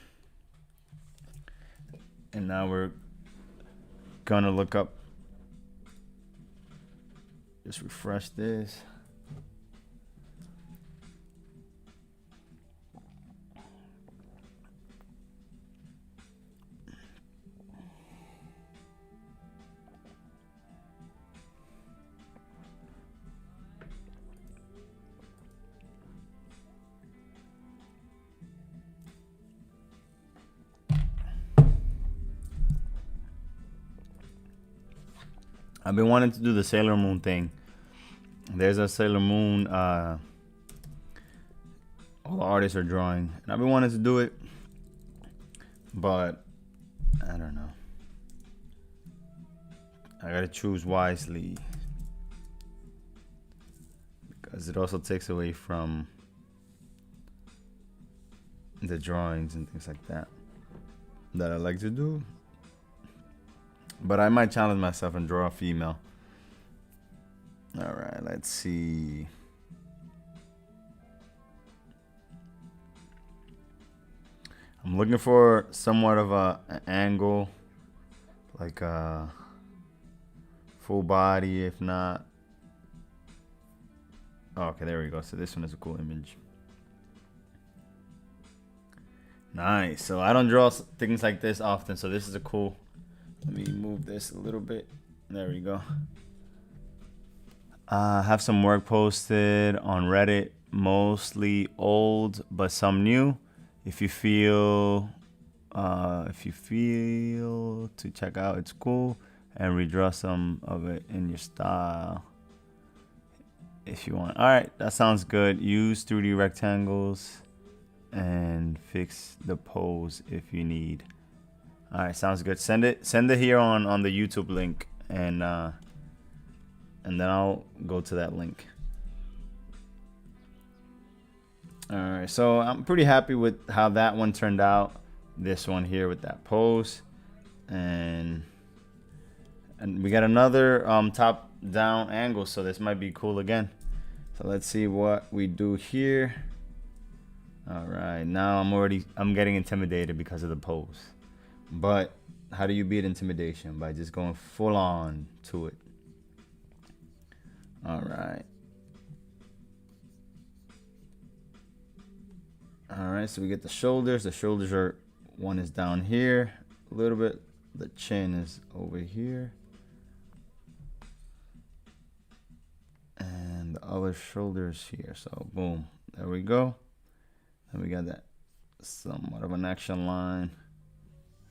And now we're gonna look up. Just refresh this. I've been wanting to do the Sailor Moon thing. There's a Sailor Moon all the artists are drawing, and I've been wanting to do it, but I don't know. I gotta choose wisely because it also takes away from the drawings and things like that I like to do. But I might challenge myself and draw a female. All right, let's see. I'm looking for somewhat of an angle, like a full body, if not. Oh, okay, there we go. So this one is a cool image. Nice. So I don't draw things like this often, so this is a cool. Let me move this a little bit. There we go. I have some work posted on Reddit, mostly old, but some new. If you feel to check out, it's cool, and redraw some of it in your style if you want. All right, that sounds good. Use 3D rectangles and fix the pose if you need. All right, sounds good. Send it here on the YouTube link, and then I'll go to that link. All right, so I'm pretty happy with how that one turned out. This one here with that pose, and we got another top down angle, so this might be cool again. So let's see what we do here. All right, now I'm getting intimidated because of the pose. But how do you beat intimidation? By just going full on to it. All right. All right, so we get the shoulders. The shoulders are, one is down here a little bit. The chin is over here. And the other shoulders here. So boom, there we go. And we got that somewhat of an action line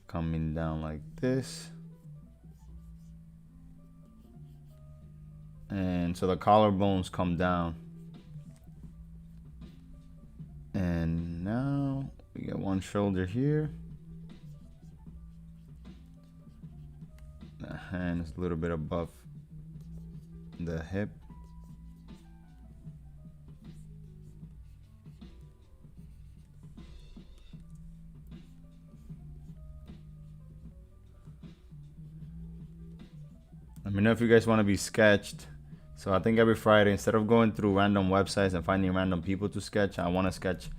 coming down like this. And so the collarbones come down. And now we got one shoulder here. The hand is a little bit above the hip. Let me know if you guys want to be sketched. So I think every Friday, instead of going through random websites and finding random people to sketch, I want to sketch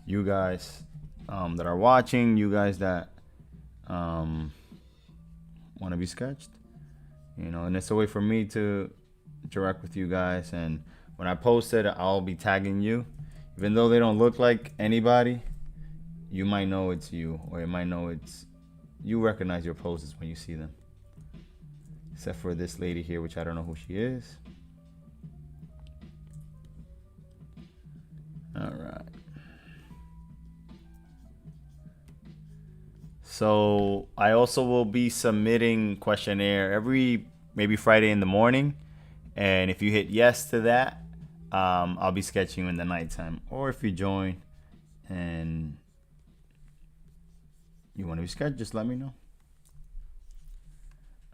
you guys that are watching, you guys that want to be sketched. You know, and it's a way for me to interact with you guys. And when I post it, I'll be tagging you. Even though they don't look like anybody, you might know it's you, or you might know it's, you recognize your poses when you see them. Except for this lady here, which I don't know who she is. All right. So I also will be submitting questionnaire every maybe Friday in the morning. And if you hit yes to that, I'll be sketching you in the nighttime. Or if you join and you want to be sketched, just let me know.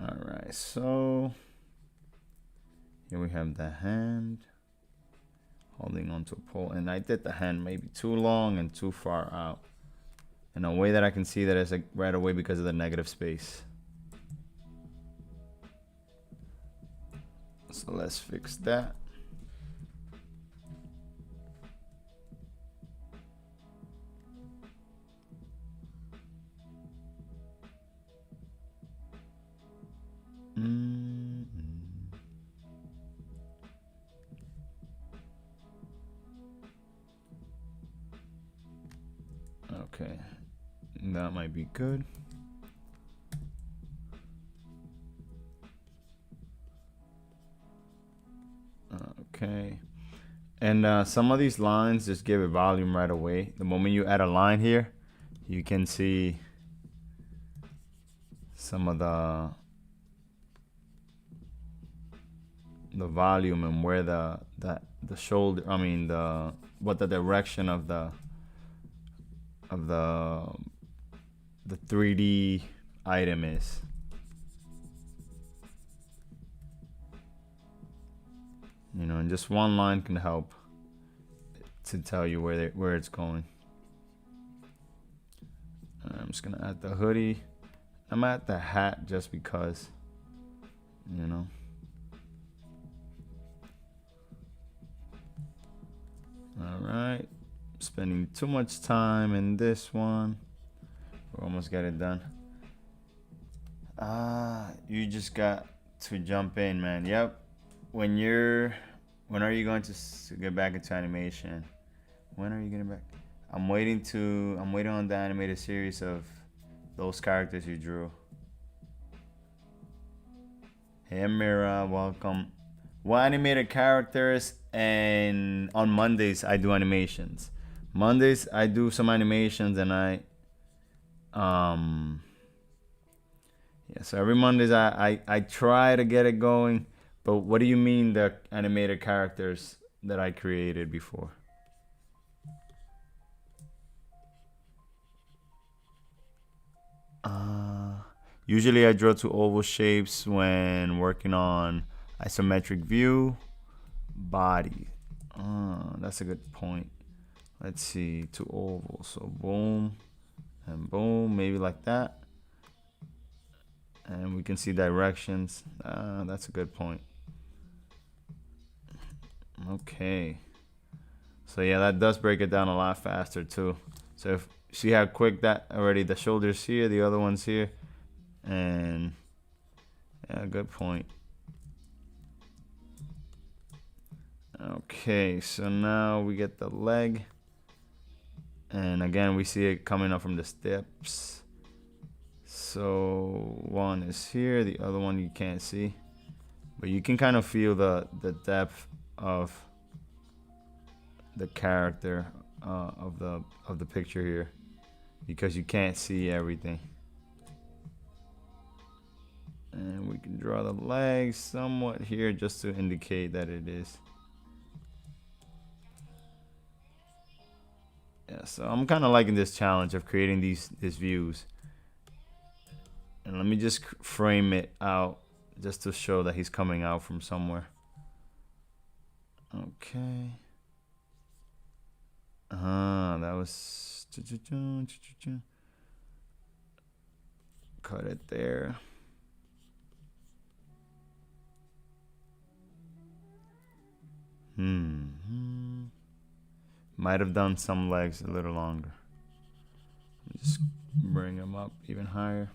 All right, so here we have the hand holding onto a pole, and I did the hand maybe too long and too far out in a way that I can see that it's like right away because of the negative space. So let's fix that. Okay, that might be good. Okay, and some of these lines just give it volume right away. The moment you add a line here, you can see some of the volume and where the shoulder, I mean what the direction of the the 3D item is. You know, and just one line can help to tell you where it's going. I'm just gonna add the hoodie. I'm at the hat just because, you know. All right, spending too much time in this one. We almost got it done. You just got to jump in, man. Yep. When are you going to get back into animation? When are you getting back? I'm waiting on the animated series of those characters you drew. Hey Mira, welcome. What animated characters? And on Mondays I do animations. Mondays I do some animations, and so every Mondays I try to get it going. But what do you mean the animated characters that I created before? Usually I draw two oval shapes when working on isometric view. Body. That's a good point. Let's see, two ovals. So boom and boom, maybe like that. And we can see directions. That's a good point. Okay. So yeah, that does break it down a lot faster too. So if see how quick that already, the shoulders here, the other one's here, and yeah, good point. Okay, so now we get the leg, and again we see it coming up from the steps. So one is here, the other one you can't see, but you can kind of feel the depth of the character of the picture here, because you can't see everything. And we can draw the legs somewhat here just to indicate that it is. Yeah, so I'm kind of liking this challenge of creating these views. And let me just frame it out just to show that he's coming out from somewhere. Okay. That was cut it there. Might have done some legs a little longer. Just bring them up even higher.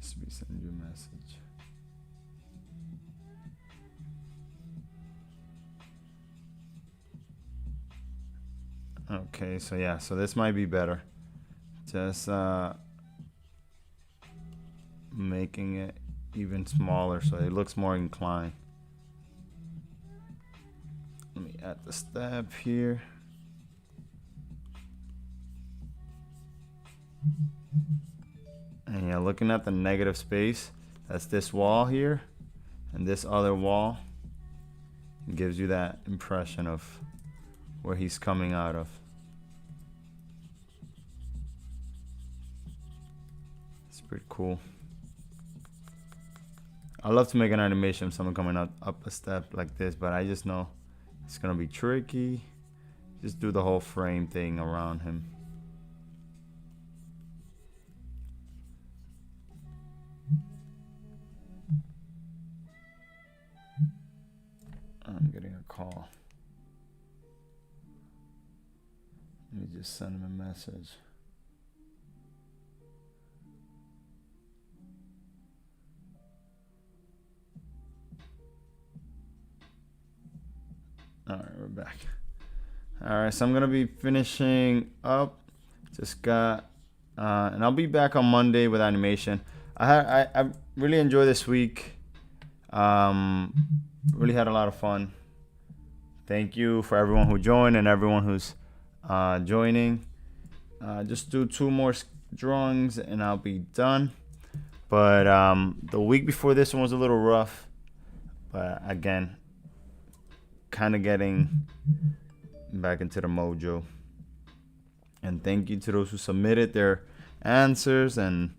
Just be sending you a message. Okay, so yeah, so this might be better. Just making it even smaller so it looks more inclined. Let me add the step here. And yeah, looking at the negative space, that's this wall here, and this other wall. It gives you that impression of where he's coming out of. It's pretty cool. I love to make an animation of someone coming up a step like this, but I just know it's gonna be tricky. Just do the whole frame thing around him. I'm getting a call. Let me just send him a message. All right, we're back. All right, so I'm gonna be finishing up. Just got, and I'll be back on Monday with animation. I really enjoyed this week. Really had a lot of fun. Thank you for everyone who joined and everyone who's joining. Just do 2 more drawings and I'll be done. But the week before this one was a little rough. But again, kind of getting back into the mojo. And thank you to those who submitted their answers and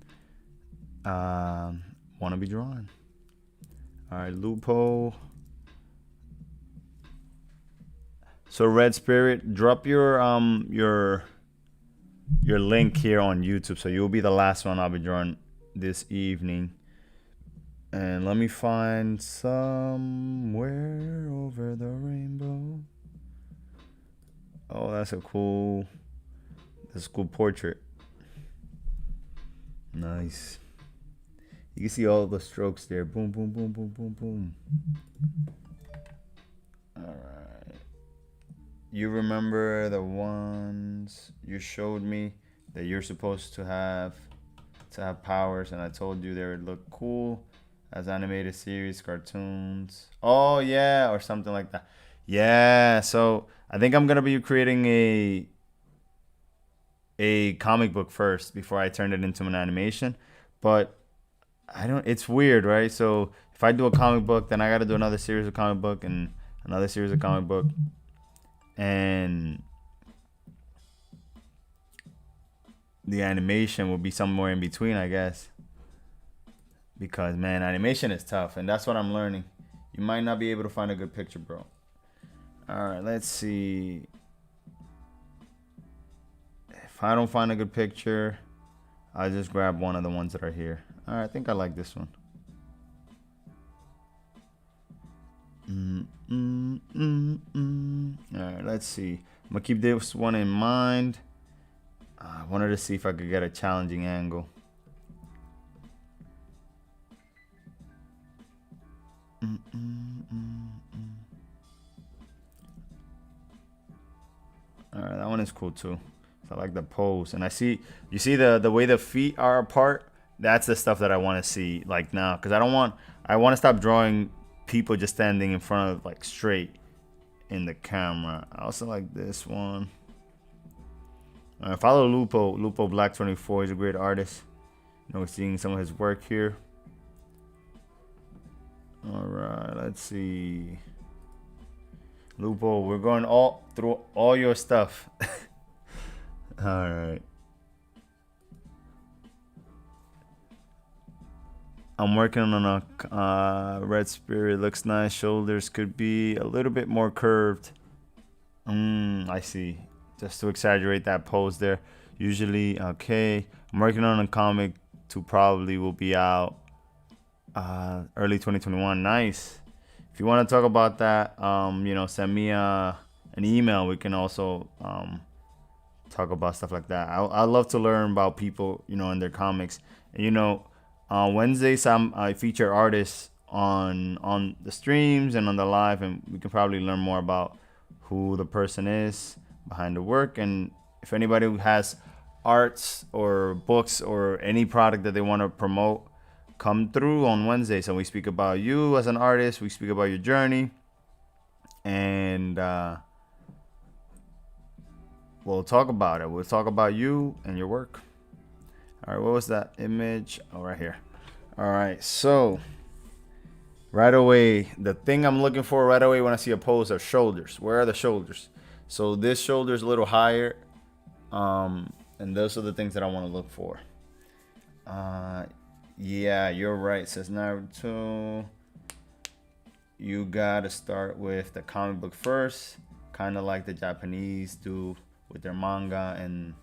want to be drawn. All right, Lupo. So Red Spirit, drop your link here on YouTube, so you'll be the last one I'll be drawing this evening. And let me find somewhere over the rainbow. Oh, that's a cool portrait. Nice. You can see all the strokes there. Boom, boom, boom, boom, boom, boom. All right. You remember the ones you showed me that you're supposed to have powers, and I told you they would look cool as animated series, cartoons. Oh yeah, or something like that. Yeah. So I think I'm gonna be creating a comic book first before I turn it into an animation. But it's weird, right? So if I do a comic book, then I gotta do another series of comic book and another series of comic book. And the animation will be somewhere in between, I guess. Because, man, animation is tough. And that's what I'm learning. You might not be able to find a good picture, bro. All right, let's see. If I don't find a good picture, I'll just grab one of the ones that are here. All right, I think I like this one. All right, let's see. I'm gonna keep this one in mind. I wanted to see if I could get a challenging angle. All right, that one is cool too. So I like the pose, and you see the way the feet are apart. That's the stuff that I want to see like now, because I want to stop drawing people just standing in front of like straight in the camera. I also like this one. Follow Lupo Black 24. He's a great artist. We're seeing some of his work here. All right, let's see. Lupo, we're going all through all your stuff. All right. I'm working on a Red Spirit. Looks nice. Shoulders could be a little bit more curved. I see. Just to exaggerate that pose there. Usually, okay. I'm working on a comic to probably will be out early 2021. Nice. If you want to talk about that, send me an email. We can also talk about stuff like that. I love to learn about people, in their comics. And, on Wednesdays, I feature artists on the streams and on the live, and we can probably learn more about who the person is behind the work. And if anybody who has arts or books or any product that they want to promote, come through on Wednesday. So we speak about you as an artist, we speak about your journey, and we'll talk about it. We'll talk about you and your work. All right, what was that image? Oh, right here. All right, so right away, the thing I'm looking for right away when I see a pose are shoulders. Where are the shoulders? So this shoulder is a little higher, and those are the things that I want to look for. Yeah, you're right, says Naruto. You gotta start with the comic book first, kind of like the Japanese do with their manga, and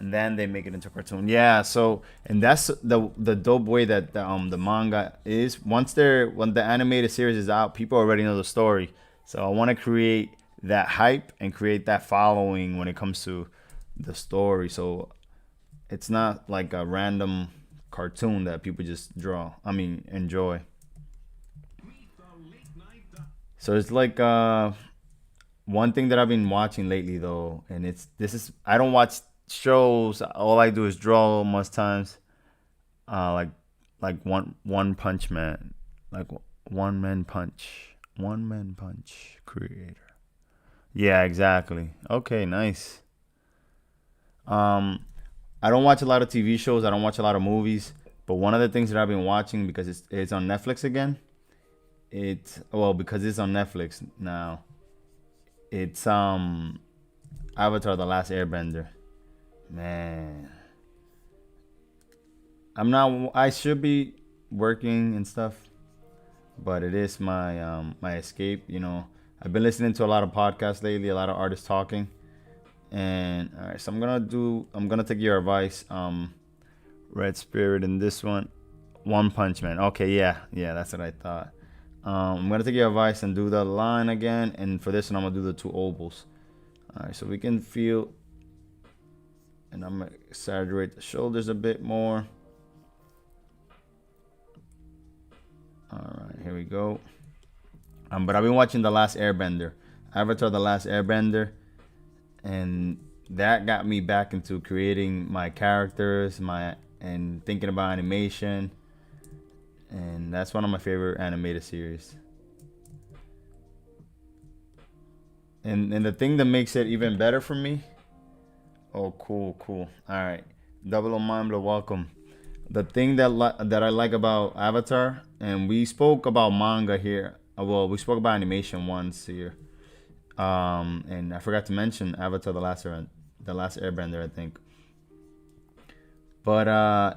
then they make it into a cartoon. Yeah, so and that's the dope way that the manga is. When the animated series is out, people already know the story. So I want to create that hype and create that following when it comes to the story. So it's not like a random cartoon that people just enjoy. So it's like one thing that I've been watching lately though, and I don't watch shows. All I do is draw most times. Like one punch man, like one man punch creator. Yeah, exactly. Okay, nice. I don't watch a lot of TV shows. I don't watch a lot of movies. But one of the things that I've been watching, because it's on Netflix again. Because it's on Netflix now. It's Avatar: The Last Airbender. Man, I should be working and stuff, but it is my my escape. You know, I've been listening to a lot of podcasts lately, a lot of artists talking, and all right, so I'm gonna take your advice. Red Spirit in this one, One Punch Man. Okay, yeah, that's what I thought. I'm gonna take your advice and do the line again, and for this one, I'm gonna do the two ovals. All right, so we can feel, and I'm gonna exaggerate the shoulders a bit more. All right, here we go. But I've been watching The Last Airbender, Avatar: The Last Airbender, and that got me back into creating my characters, and thinking about animation, and that's one of my favorite animated series. And the thing that makes it even better for me. Oh, cool. All right, Double O Mambla, welcome. The thing that I like about Avatar, and we spoke about manga here. Well, we spoke about animation once here. And I forgot to mention Avatar: The Last Airbender, I think. But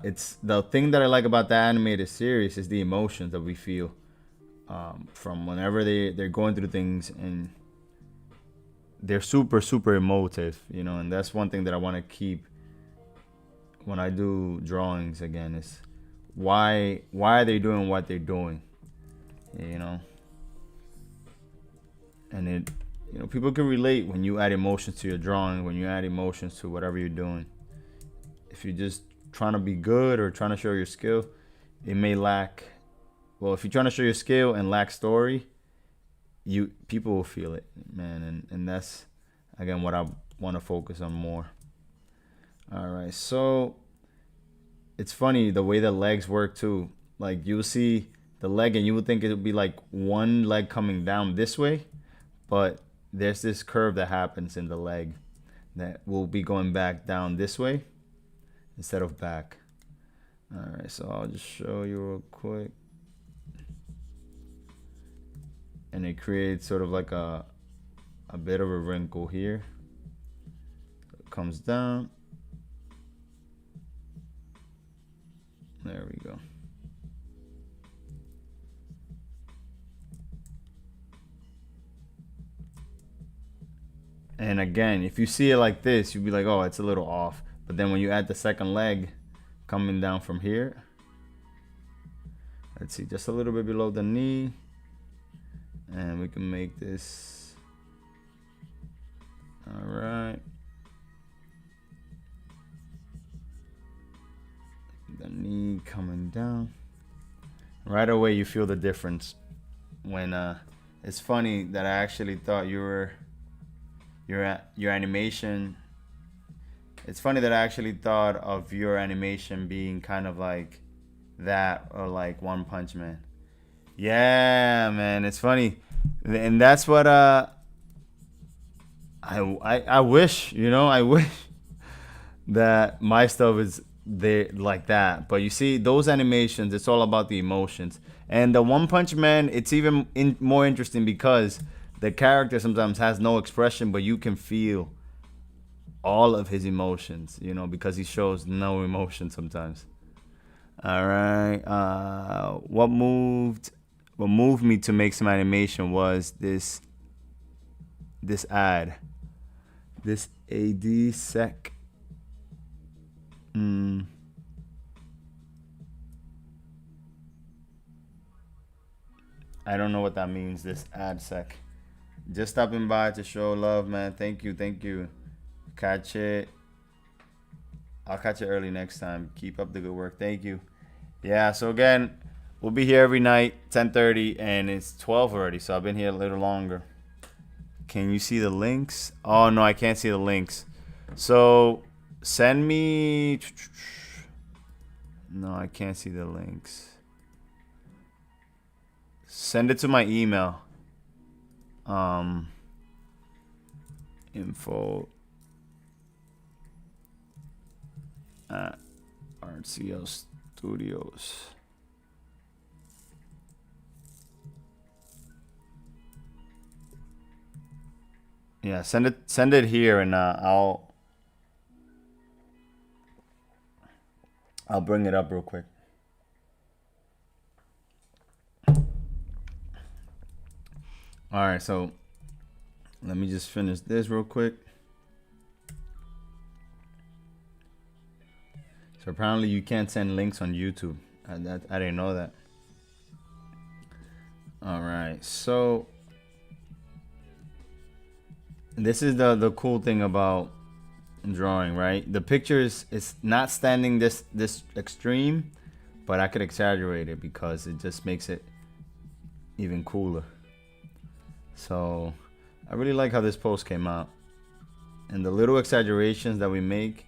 it's the thing that I like about the animated series is the emotions that we feel from whenever they're going through things, and they're super emotive, you know. And that's one thing that I want to keep when I do drawings again, is why are they doing what they're doing, you know. And it, you know, people can relate when you add emotions to your drawing, when you add emotions to whatever you're doing. If you're just trying to be good or trying to show your skill, it may lack. Well, if you're trying to show your skill and lack story, people will feel it, man. And that's again what I want to focus on more. All right, so it's funny the way the legs work too. Like, you'll see the leg and you would think it would be like one leg coming down this way, but there's this curve that happens in the leg that will be going back down this way instead of back. All right, so I'll just show you real quick. And it creates sort of like a bit of a wrinkle here. It comes down. There we go. And again, if you see it like this, you'd be like, oh, it's a little off. But then when you add the second leg coming down from here, let's see, just a little bit below the knee. And we can make this, all right. The knee coming down. Right away you feel the difference when it's funny that I actually thought your animation, it's funny that I actually thought of your animation being kind of like that, or like One Punch Man. Yeah, man, it's funny. And that's what I wish, you know, I wish that my stuff is there like that. But you see, those animations, it's all about the emotions. And the One Punch Man, it's even more interesting because the character sometimes has no expression, but you can feel all of his emotions, you know, because he shows no emotion sometimes. All right. What moved me to make some animation was this ad, this AD sec. I don't know what that means, this ad sec. Just stopping by to show love, man. Thank you. Catch it. I'll catch it early next time. Keep up the good work. Thank you. Yeah, so again, we'll be here every night, 10:30, and it's 12 already, so I've been here a little longer. Can you see the links? Oh, no, I can't see the links. So send me... No, I can't see the links. Send it to my email. Info at Artclstudios. Yeah, send it here, and I'll I'll bring it up real quick. All right, so let me just finish this real quick. So apparently you can't send links on YouTube. I didn't know that. All right, so this is the cool thing about drawing, right? The pictures is not standing this extreme, but I could exaggerate it because it just makes it even cooler. So I really like how this post came out, and the little exaggerations that we make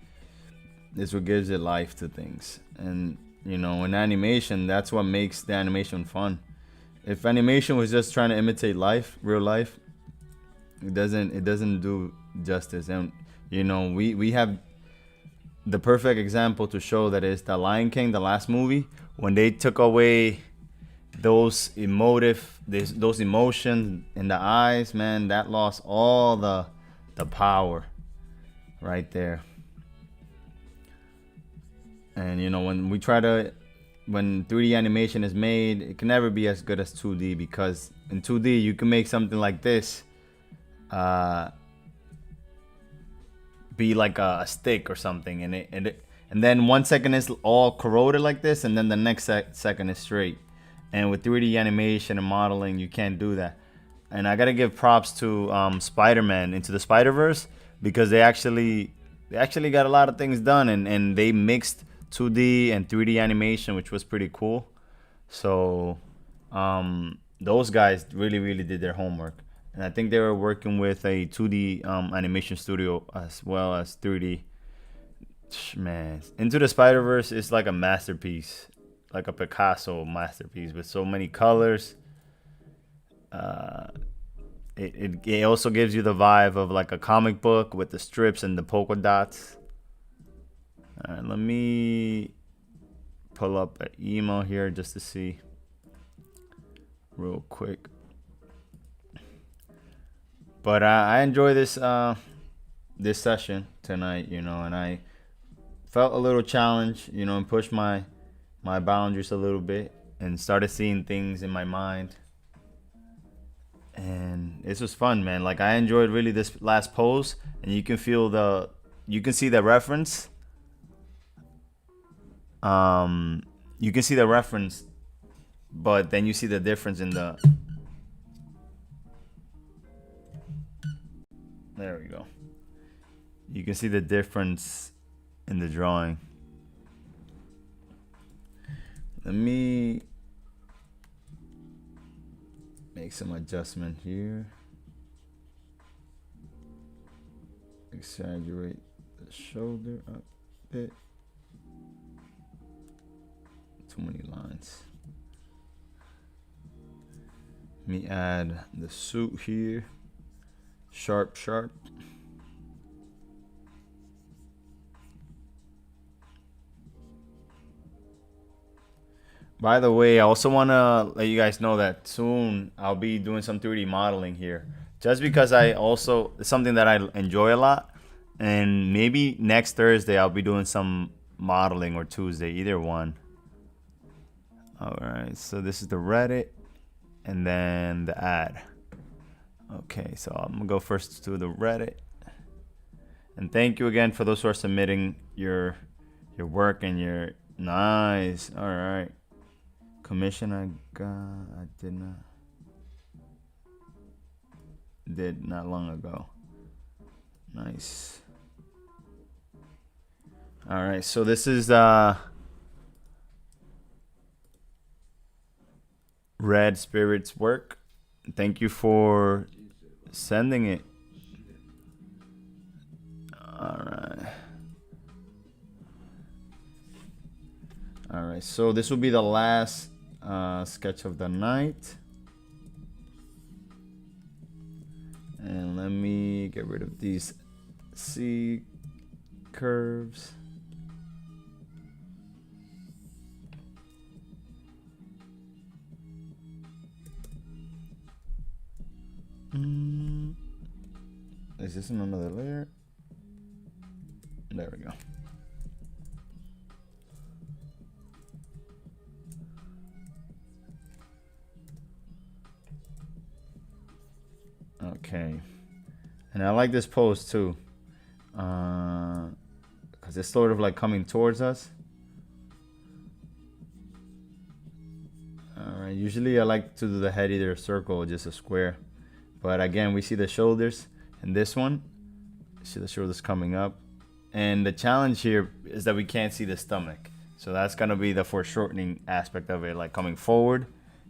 is what gives it life to things. And you know, in animation, that's what makes the animation fun. If animation was just trying to imitate life, real life, it doesn't do justice. And you know, we have the perfect example to show that is The Lion King, the last movie, when they took away those those emotions in the eyes, man, that lost all the power right there. And you know, when 3D animation is made, it can never be as good as 2D, because in 2D you can make something like this be like a stick or something, and then 1 second is all corroded like this, and then the next second is straight. And with 3D animation and modeling, you can't do that. And I gotta give props to Spider-Man Into the Spider-Verse, because they actually got a lot of things done, and they mixed 2D and 3D animation, which was pretty cool. So those guys really did their homework. And I think they were working with a 2D animation studio as well as 3D. Man, Into the Spider-Verse is like a masterpiece, like a Picasso masterpiece with so many colors. It also gives you the vibe of like a comic book with the strips and the polka dots. All right, let me pull up an email here just to see real quick. But I enjoy this this session tonight, you know, and I felt a little challenged, you know, and pushed my boundaries a little bit and started seeing things in my mind. And this was fun, man. Like, I enjoyed really this last pose, and you can see the reference. You can see the reference, but then you see the difference in the. There we go. You can see the difference in the drawing. Let me make some adjustment here. Exaggerate the shoulder a bit. Too many lines. Let me add the suit here. Sharp. By the way, I also want to let you guys know that soon I'll be doing some 3D modeling here. Just because it's something that I enjoy a lot. And maybe next Thursday I'll be doing some modeling, or Tuesday, either one. Alright, so this is the Reddit and then the ad. Okay, so I'm gonna go first to the Reddit. And thank you again for those who are submitting your work and your nice. Alright. Commission I did not long ago. Nice. Alright, so this is Red Spirit's work. Thank you for sending it. All right, so this will be the last sketch of the night. And let me get rid of these C curves. Is this in another layer? There we go. Okay. And I like this pose too. Because it's sort of like coming towards us. Alright, usually I like to do the head either a circle or just a square. But again, we see the shoulders in this one. See the shoulders coming up. And the challenge here is that we can't see the stomach. So that's going to be the foreshortening aspect of it, like coming forward,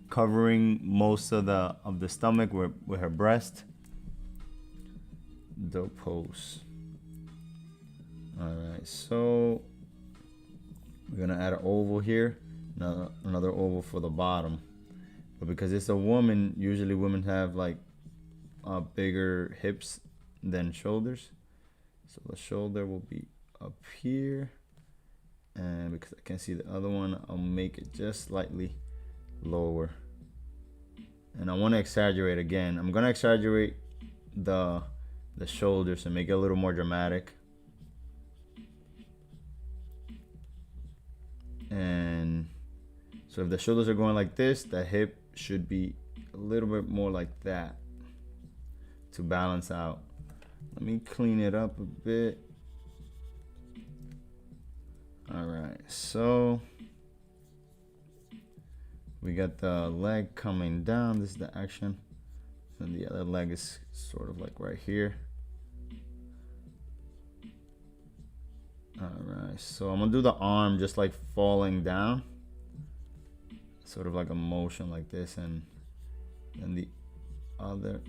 covering most of the stomach with her breast. The pose. Alright, so we're going to add an oval here. Another oval for the bottom. But because it's a woman, usually women have like bigger hips than shoulders. So the shoulder will be up here. And because I can't see the other one, I'll make it just slightly lower. And I want to exaggerate again. I'm going to exaggerate the shoulders and make it a little more dramatic. And so if the shoulders are going like this, the hip should be a little bit more like that to balance out. Let me clean it up a bit. All right, so we got the leg coming down. This is the action. And the other leg is sort of like right here. All right, so I'm gonna do the arm just like falling down. Sort of like a motion like this, and then the other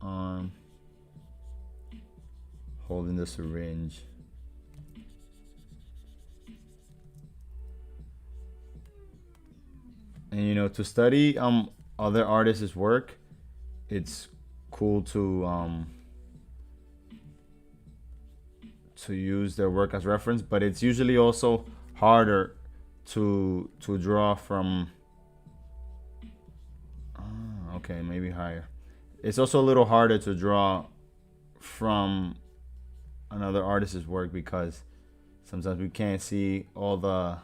arm holding the syringe. And you know, to study other artists' work, it's cool to use their work as reference, but it's usually also harder to draw from. Okay, maybe higher. It's also a little harder to draw from another artist's work because sometimes we can't see all the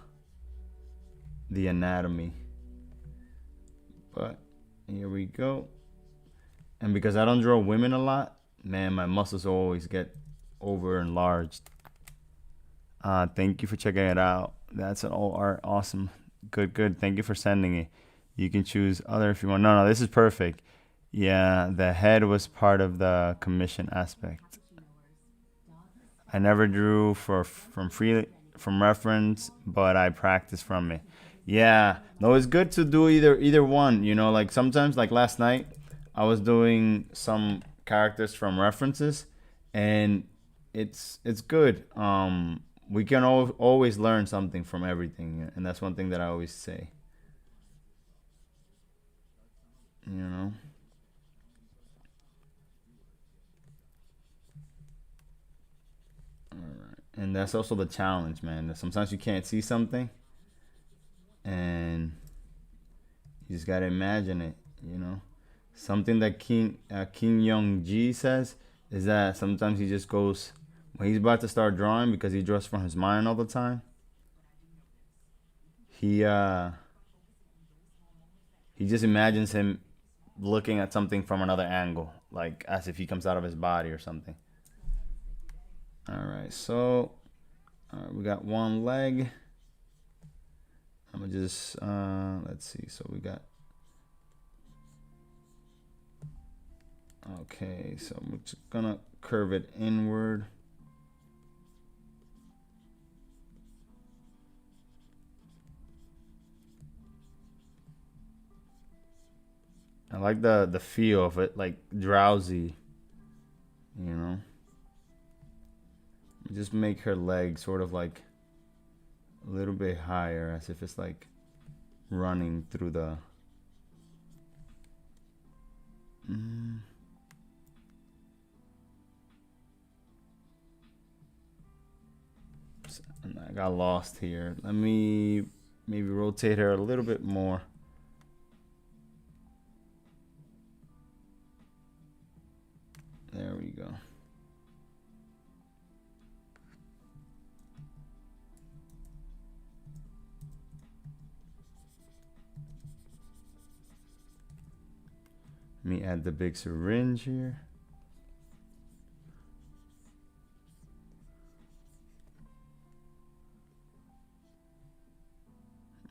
anatomy. But here we go. And because I don't draw women a lot, man, my muscles always get over enlarged. Thank you for checking it out. That's an old art. Awesome. Good. Thank you for sending it. You can choose other if you want. No, this is perfect. Yeah, the head was part of the commission aspect. I never drew from reference, but I practiced from it. Yeah, no, it's good to do either one. You know, like sometimes, like last night, I was doing some characters from references, and it's good. We can always learn something from everything, and that's one thing that I always say. You know. All right, and that's also the challenge, man. That sometimes you can't see something, and you just gotta imagine it. You know, something that Kim Young Ji says is that sometimes he just goes when he's about to start drawing, because he draws from his mind all the time. He just imagines him looking at something from another angle, like as if he comes out of his body or something. All right, so we got one leg. I'm gonna just let's see. So we got. Okay, so I'm just gonna curve it inward. I like the feel of it, like drowsy, you know. Just make her leg sort of like a little bit higher, as if it's like running through the. I got lost here. Let me maybe rotate her a little bit more. There we go. Let me add the big syringe here.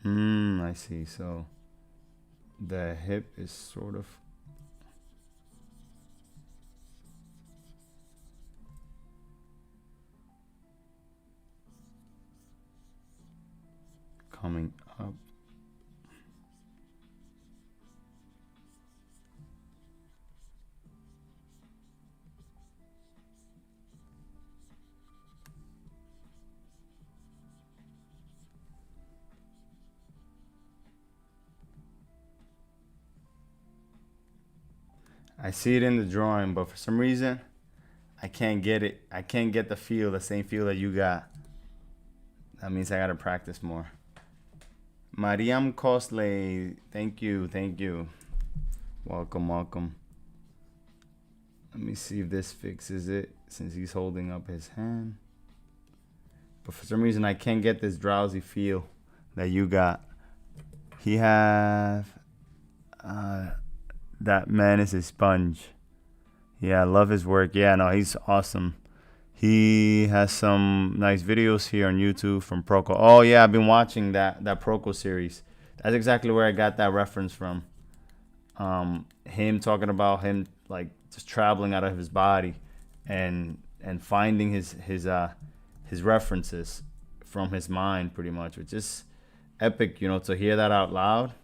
I see. So the hip is sort of coming up. I see it in the drawing, but for some reason, I can't get it. I can't get the feel, the same feel that you got. That means I gotta practice more. Mariam Cosley, thank you, thank you. Welcome, welcome. Let me see if this fixes it since he's holding up his hand. But for some reason, I can't get this drowsy feel that you got. He have... that man is a sponge. Yeah, I love his work. Yeah, no, he's awesome. He has some nice videos here on YouTube from Proco. Oh yeah, I've been watching that Proco series. That's exactly where I got that reference from. Him talking about him like just traveling out of his body and finding his references from his mind, pretty much, which is epic, you know, to hear that out loud.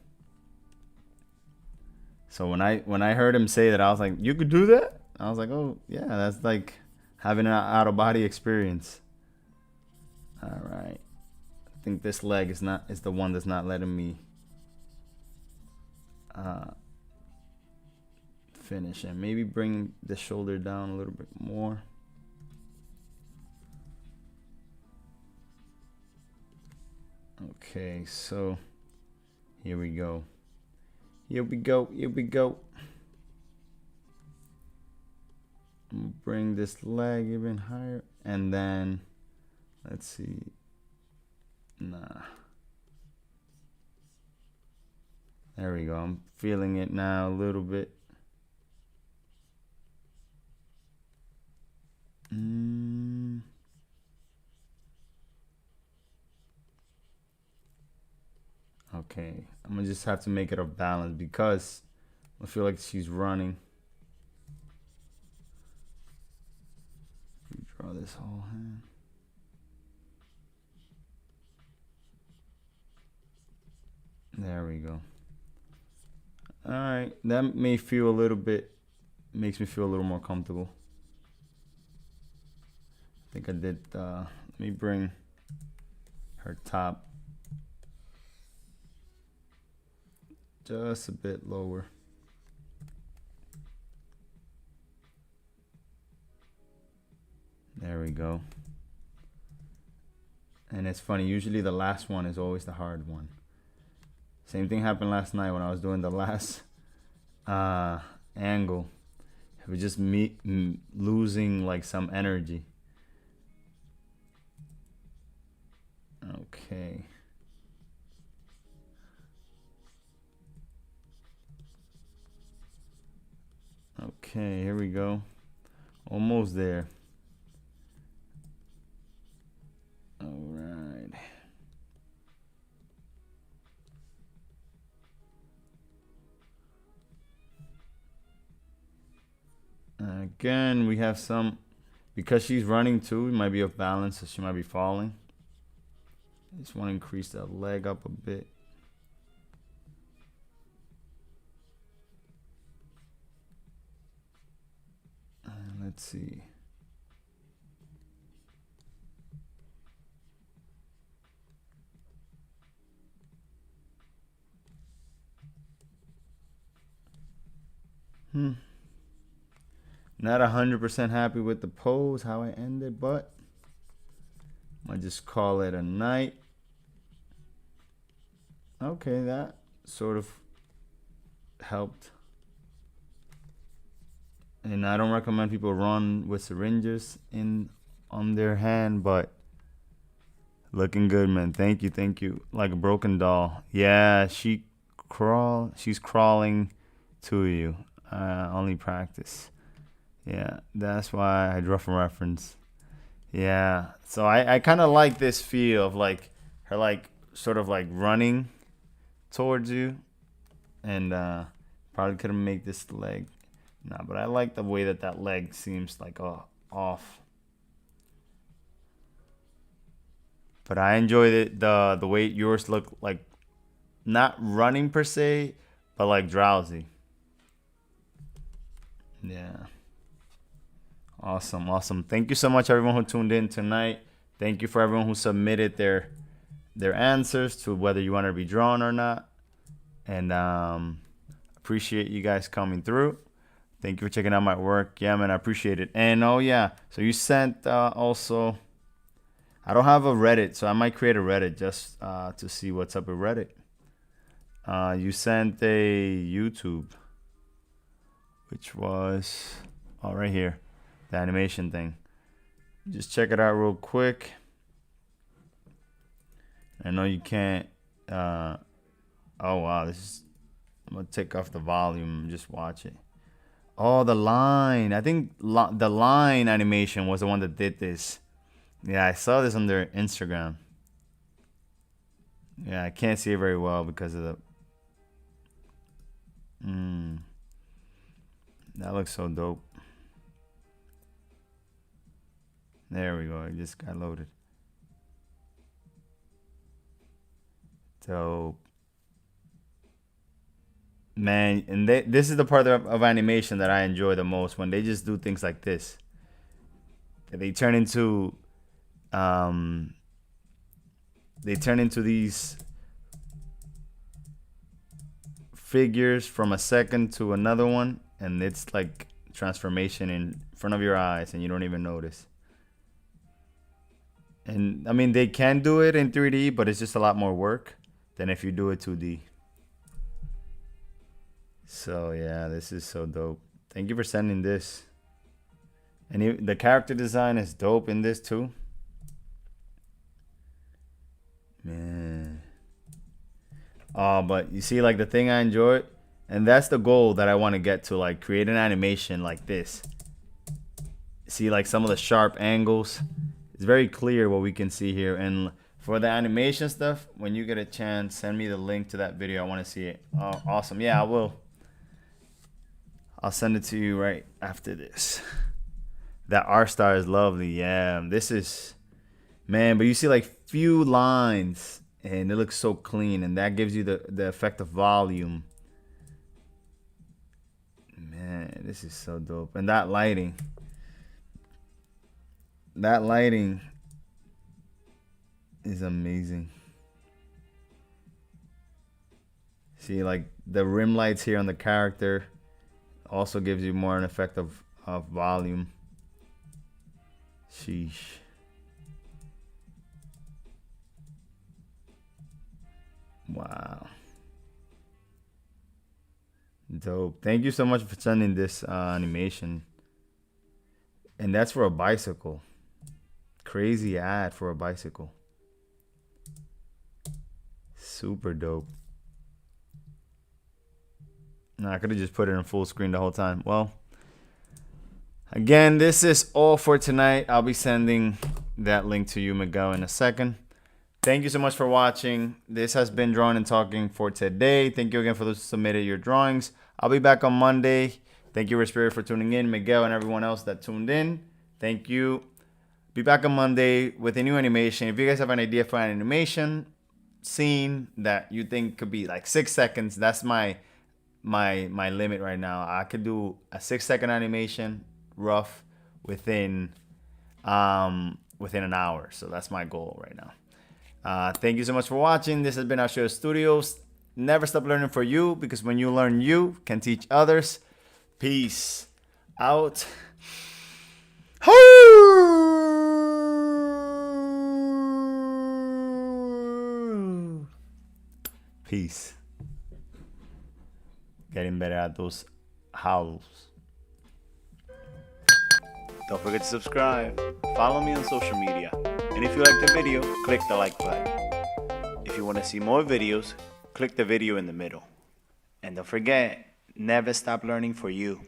So when I heard him say that, I was like, you could do that? I was like, oh yeah, that's like having an out of body experience. All right, I think this leg is the one that's not letting me finish, and maybe bring the shoulder down a little bit more. Okay, so here we go. Here we go. Here we go. Bring this leg even higher, and then let's see. Nah. There we go. I'm feeling it now a little bit. Okay, I'm gonna just have to make it a balance because I feel like she's running. Draw this whole hand. There we go. All right, that may feel a little bit, makes me feel a little more comfortable. I think I did, let me bring her top just a bit lower. There we go. And it's funny, usually the last one is always the hard one. Same thing happened last night when I was doing the last angle. It was just me losing like some energy. Okay. Okay, here we go. Almost there. All right. Again, we have some, because she's running too, it might be off balance, so she might be falling. I just want to increase that leg up a bit. Let's see. Not 100% happy with the pose, how I ended, but I just call it a night. Okay, that sort of helped. And I don't recommend people run with syringes on their hand, but looking good, man. Thank you, thank you. Like a broken doll. Yeah, she's crawling to you. only practice. Yeah, that's why I draw from reference. Yeah, so I kind of like this feel of like her like sort of like running towards you, and probably couldn't make this leg. Nah, but I like the way that leg seems like off. But I enjoyed the way yours look like not running per se, but like drowsy. Yeah. Awesome. Thank you so much, everyone who tuned in tonight. Thank you for everyone who submitted their answers to whether you want to be drawn or not. And appreciate you guys coming through. Thank you for checking out my work. Yeah, man, I appreciate it. And oh yeah, so you sent also. I don't have a Reddit, so I might create a Reddit just to see what's up with Reddit. You sent a YouTube, which was right here. The animation thing. Just check it out real quick. I know you can't. Oh wow, this is. I'm gonna take off the volume and just watch it. Oh, the line. I think the line animation was the one that did this. Yeah, I saw this on their Instagram. Yeah, I can't see it very well because of the. That looks so dope. There we go. It just got loaded. Dope. Man, and this is the part of animation that I enjoy the most, when they just do things like this. They turn into these figures from a second to another one, and it's like transformation in front of your eyes and you don't even notice. And I mean, they can do it in 3D, but it's just a lot more work than if you do it 2D. So yeah, this is so dope. Thank you for sending this. And the character design is dope in this too. Man. Oh, but you see, like, the thing I enjoy, and that's the goal that I want to get to, like create an animation like this. See, like some of the sharp angles. It's very clear what we can see here. And for the animation stuff, when you get a chance, send me the link to that video. I want to see it. Oh, awesome. Yeah, I will. I'll send it to you right after this. That art style is lovely. Yeah, this is, man, but you see like few lines and it looks so clean, and that gives you the effect of volume. Man, this is so dope. And that lighting. That lighting is amazing. See, like the rim lights here on the character also gives you more an effect of volume. Sheesh. Wow. Dope. Thank you so much for sending this animation. And that's for a bicycle. Crazy ad for a bicycle. Super dope. No, I could have just put it in full screen the whole time. Well, again, this is all for tonight. I'll be sending that link to you, Miguel, in a second. Thank you so much for watching. This has been Drawing and Talking for today. Thank you again for those who submitted your drawings. I'll be back on Monday. Thank you, Spirit, for tuning in. Miguel and everyone else that tuned in. Thank you. Be back on Monday with a new animation. If you guys have an idea for an animation scene that you think could be like 6 seconds, that's my limit right now. I could do a 6-second animation rough within an hour. So that's my goal right now. Thank you so much for watching. This has been Artclstudios. Never stop learning for you, because when you learn, you can teach others. Peace out. Peace. Getting better at those howls. Don't forget to subscribe. Follow me on social media. And if you like the video, click the like button. If you want to see more videos, click the video in the middle. And don't forget never stop learning for you.